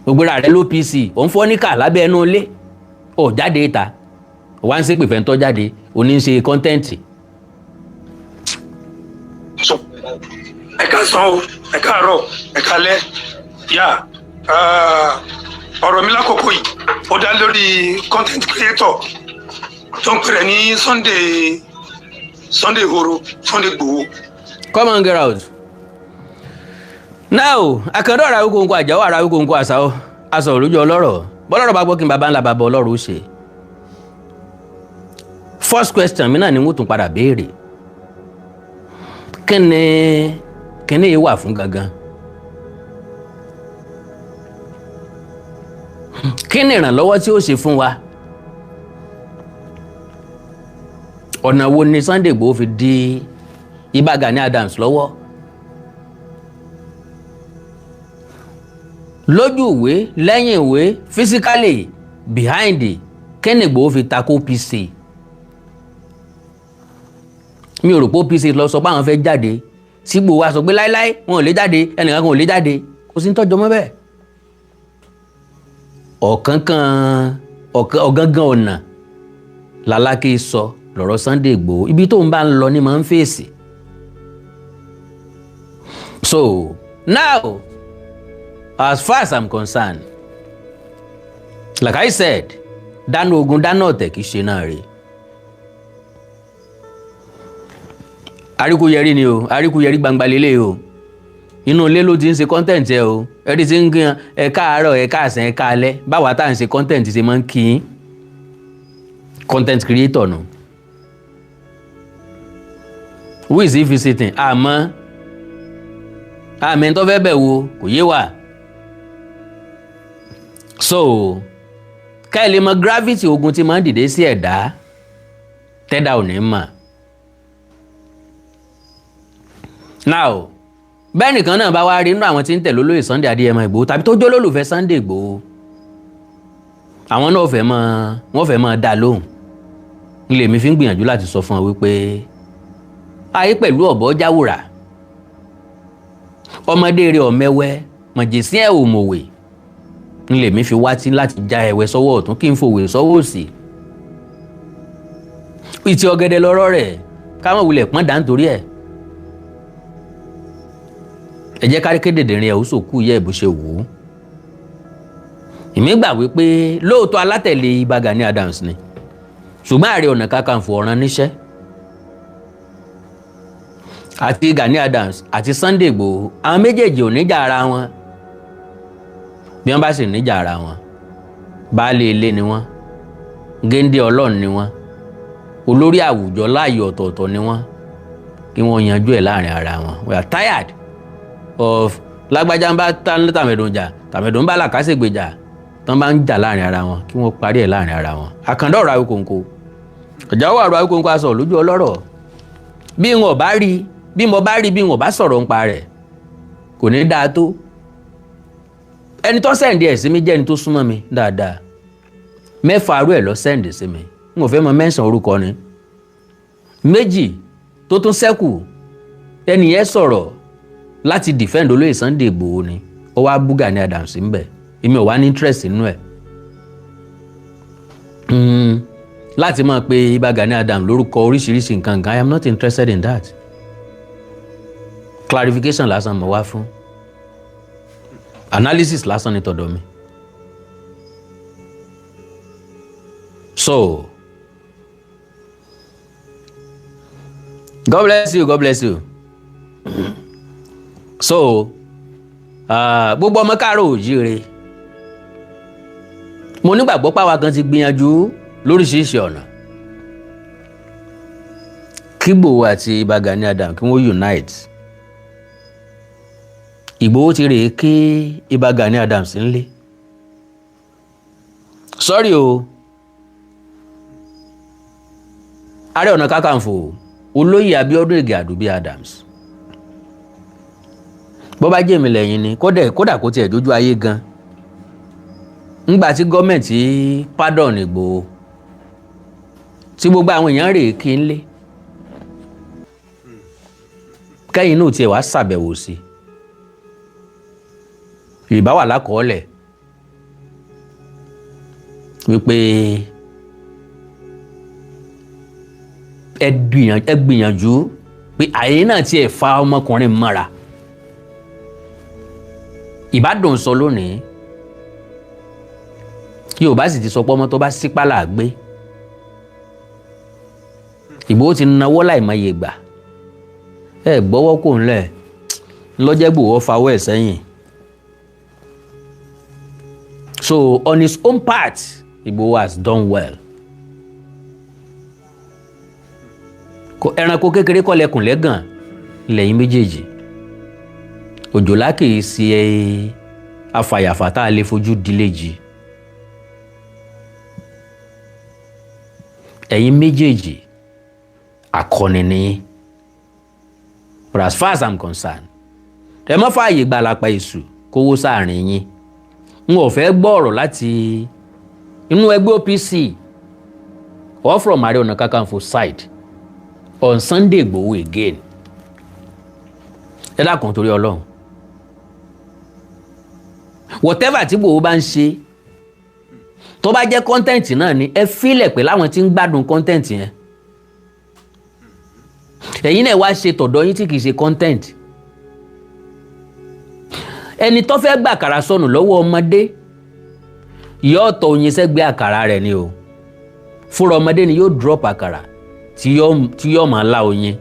ògbéra rẹ ló PC ò ń fọ́ níkà lábẹ́ ẹnu ilé ò jáde ìta wá ń ṣépè fẹ́ntọ́ jáde ò ní ṣe kọ́ńtẹ́ǹtì. ẹ káàsán o ẹ káàárọ̀ ẹ káalẹ́ yá ọ̀rọ̀ mi lákòókò yìí ó dá lórí content creator tó ń pèrè ní Sunday Igboho Sunday Igboho. Come on, get out. Now, àkàndọ̀ ara wíkò ń kó àjáwọ̀ ara wíkò ń kó àṣà ọ́ aṣọ òrùjọ ọlọ́rọ̀ bọ́lọ́rọ̀ bá gbọ́ kí n bàbá ńlá bàbá ọlọ́rọ̀ ó ṣe. First question mi náà ni wọ́n tún padà béèrè kí ni wà fún gangan, kí ni ìrànlọ́wọ́ tí ó ṣe fún wa, ọ̀nà wo ni Sunday Igboho fi di Ìbà Gani Adams lọ́wọ́, lójú ìwé lẹ́yìn ìwé physically behind kí ni Igboho fi takò PC. Mi ò rò pé PC lọ sọ pé àwọn fẹ́ jáde tí Igboho wa sọ pé láíláí wọn ò lè jáde, ẹnìkan kan ò lè jáde, kò sí ní tọ́jọ́ mọ́ bẹ́ẹ̀. ọ̀gángan ọ̀nà làlákè sọ lọ́rọ̀ Sunday Igboho, ibi tó ń bá ń lọ ni máa ń fèsì. So now as far as I'm concerned, like I said, dáná ogun dáná ọ̀tẹ̀ kìí ṣe náà rèé. Àríkúyẹrí ni o, àríkúyẹrí gbangba lélẹ̀ o, inú ilé ló ti ń ṣe content ẹ o, ẹ̀rí ti ń gbìyàn ẹ káàárọ̀ ẹ káàsán ẹ káalẹ́ báwa tá à ń ṣe content ṣe máa ń kí í content creator nù. Who is he visiting? Àmọ́ tó fẹ́ bẹ̀ wo kò yé wa. So ká ẹ lè mọ gravity ogun tí máa ń dìde sí ẹ̀dá tẹ́dá ò ní mà. Now bẹ́ẹ̀ nìkan náà bá wá rí inú àwọn tí ń tẹ̀lé olóyè Sunday Adéyẹmọ Ìgbòho tàbí tó jó lólùfẹ́ Sunday Igboho, àwọn náà wọ́n fẹ́ máa dá lóhùn. Ilé mi fi ń gbìyànjú láti sọ fún ọ wípé ayé pẹ̀lú ọ̀bọ jáwòrà, ọmọdé rẹ̀ ọ̀mẹ́wẹ́ mọ̀jẹ̀sí ẹ̀ ò mọ̀wé. Ilé mi fi wá tí láti já ẹ̀wẹ́ sọ́wọ́ ọ̀tún kí n fòwé sọ́wọ́ òsì. Ìtì ọ̀gẹ̀dẹ̀ lọ́rọ̀ rẹ̀ káwọn wulẹ̀ pọ́n dà nítorí ẹ̀. Ẹ jẹ́ ká kéde dìrín ẹ̀ ó sòkú yẹ bó ṣe wù ú. Èmi gbà wípé lóòótọ́ alátẹ̀lé Ìbà Gani Adams ni, ṣùgbọ́n Ààrẹ Ọ̀nà Kakanfò ọ̀ràn níṣẹ́. Àti Gani Adams àti Sunday Igboho àwọn méjèèjì ò níjà ara wọn. Bí wọ́n bá sì níjà ara wọn, baálé ilé ni wọ́n, géńdé Ọlọ́run ni wọ́n, olórí àwùjọ láàyè ọ̀tọ̀ọ̀tọ̀ ni wọ́n, kí wọ́n yanjú ẹ̀ láàrin ara wọn. We are tired of lágbájá ń bá tàmẹ̀dùn jà, tàmẹ̀dùn ń bá làkàṣègbè jà, tán bá ń jà láàrin ara wọn kí wọ́n parí ẹ̀ láàrin ara wọn. Àkàndá ọ̀rọ̀ Awíkonko, ọ̀jà wà ọ̀rọ̀ Awíkonko aṣọ lójú ọlọ́rọ̀. Bí wọn bá rí bí wọn bá sọ̀rọ̀ nípa rẹ̀ kò ní dáa tó. Ẹni tó sẹ́ǹdì ẹ̀ sí mi jẹ́ ẹni tó súnmọ́ mi dáadáa. 4 arú ẹ̀ lọ sẹ́ǹdì sí mi, n ò fẹ́ mọ mẹ́sàn orúkọ ni. 2 tó tún sẹ́kù ẹni yẹn sọ̀rọ̀ láti defend olóyè Sunday Igboho ni, ó wá bú Gani Adams ń bẹ̀, èmi ò wá ní interest nínú ẹ̀. Láti máa pe Ìbà Gani Adams lórúkọ oríṣiríṣi nǹkan I am not interested in that. Clarification lásán mo wá fún, analysis lásán ní tọ̀dọ̀ mi. So God bless you, God bless you. So gbogbo ọmọ káàárọ̀ oòjíire, mo nígbàgbọ́ pàwa kan ti gbìyànjú lóríṣiríṣi ọ̀nà kí Igboho àti Ìbà Gani Adams kí wọ́n unite. Igboho ti rèé kí Ìbà Gani Adams ńlé. Sorry o, Ààrẹ Ọ̀nà Kakanfò olóyè Abíọ́dún Ìgè Àdùbí Adams, bó bá jẹ́ mi lẹ́yìn ni kódà kó tiẹ̀ dójú ayé gan, ńgbà tí gọ́ọ̀mẹ̀ntì pardon Igboho tí gbogbo àwọn èèyàn rèé kí n lé, kẹ́yìn náà tiẹ̀ wá ṣàbẹ̀wò sí ìbá wà lákọọ́lẹ̀ wípé ẹ gbìyànjú pé àyè náà tiẹ̀ fa ọmọkùnrin mọ́ra. Ìbádùn sọ lónìí, Yorùbá sì ti sọ pé ọmọ tó bá sípá là gbé. Igboho ti nawọ́ láìmọye ìgbà, ẹ gbọ́wọ́ kò ńlẹ̀ lọ́jẹ́ Igboho fawọ́ ẹ̀ sẹ́yìn. So on his own part, Igboho has done well. Ẹranko kékeré kọ́ lẹkùn lẹ́gàn lẹ́yìn méjèèjì. Òjòlá kìí ṣe afàyàfà tá a lè fojú dilé jì. Ẹ̀yin méjèèjì akọni ni. But as far as I'm concerned, ẹ má fààyè gba lápá èṣù kówó sáàrin yín. N ò fẹ́ gbọ́ ọ̀rọ̀ láti inú ẹgbẹ́ OPC or from Ààrẹ Ọ̀nà Kakanfò side on Sunday Igboho again. Ẹ dákun torí Ọlọ́run. Whatever tí Igboho bá ń ṣe tó bá jẹ́ content náà ni ẹ fílẹ̀ pé láwọn tí ń gbádùn content yẹn. Ẹ̀yin náà wá ṣe tọ̀dọ̀ yín tí kìí ṣe content. Ẹni tó fẹ́ gba àkàrà sọnù lọ́wọ́ ọmọdé yóò tọ oyin sẹ́gbẹ́ àkàrà rẹ̀ ni o. Fúnra ọmọdé ni yóò drop àkàrà tí yóò máa lá oyin.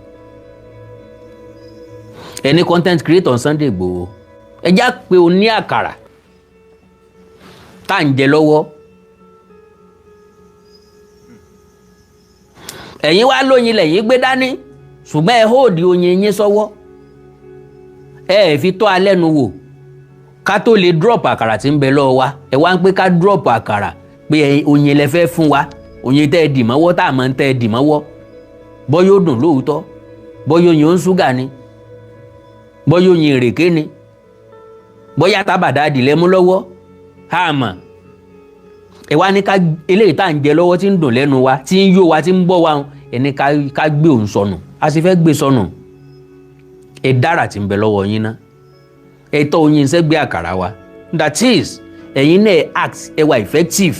Ẹni content creator on Sunday Igboho ẹ já pé o ní àkàrà tá à ń jẹ lọ́wọ́. Ẹ̀yin wá lóyin lẹ́yìn gbé dání ṣùgbọ́n ẹ hóòdì oyin yín sọ́wọ́. Ẹ fi tọ́ alẹ́ nu wò ká tó lè drop àkàrà tí ń bẹ lọ́wọ́ wa. Ẹ wá ń pé ká drop àkàrà pé oyin lẹ fẹ́ fún wa. Oyin tẹ́ ẹ dì mọ́wọ́ tá a máa ń tẹ́ ẹ dì mọ́wọ́. Bọ́yá ó dùn lóòótọ́, bọ́yá oyin ó ń ṣúgà ni, bọ́yá oyin ìrèké ni, bọ́yá tábàdàdì lẹ́mú lọ́wọ́. Àmọ́ ẹ wá ní ká eléyìí tá à ń jẹ lọ́wọ́ tí ń dùn lẹ́nu wa, tí ń yó wa, tí ń bọ́ wa, ẹni ká gbé òun sọnù. A sì fẹ́ gbé sọnù. Ẹ dára tí ń bẹ lọ́wọ́ yín ná. Ẹ tọ́ oyin sẹ́gbẹ́ àkàrà wa. That is, ẹ̀yin náà act, ẹ wà effective.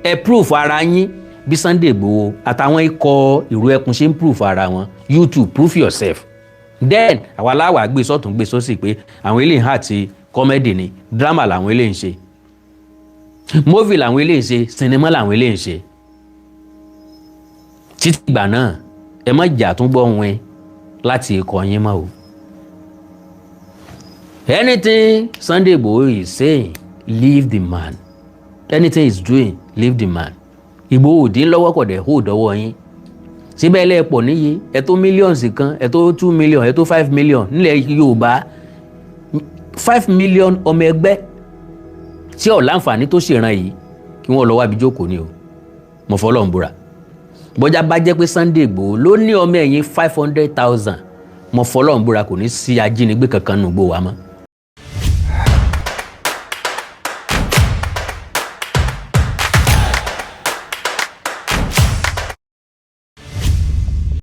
Ẹ proof ara yín bí Sunday Igboho àtàwọn ikọ̀ ìró ẹkùn ṣe ń proof ara wọn. You too proof yourself. Then àwa láwà gbé sọ́tún gbé sósì pé àwọn eléyìí hà ti comedy ni, drama làwọn eléyìí ń ṣe, movie làwọn eléyìí ń ṣe, cinema làwọn eléyìí ń ṣe. Títí ìgbà náà ẹ má jà tún gbọ́ wọn láti ikọ̀ yín mọ́ o. Anything Sunday Igboho is saying, leave the man. Anything he's doing, leave the man. Igboho dín lọ́wọ́ kọ̀ dẹ̀ hold ọwọ́ yín. Síbẹ̀ ilé ẹ̀pọ̀ níye ẹ tó mílíọ̀nù kan, ẹ tó 2 million, ẹ tó 5 million nílẹ̀ Yorùbá. 5 million ọmọ ẹgbẹ́ tí ó láǹfààní tó ṣèràn yìí kí wọ́n lọ wá bí jókòó ni o. Mo fọlọ́run búra. Bọ́jà bá jẹ́ pé Sunday Igboho ló ní ọmọ ẹ̀yìn 500,000, mo fọlọ́run búra kò ní sí ajínigbé kankan nù Igboho wa mọ́.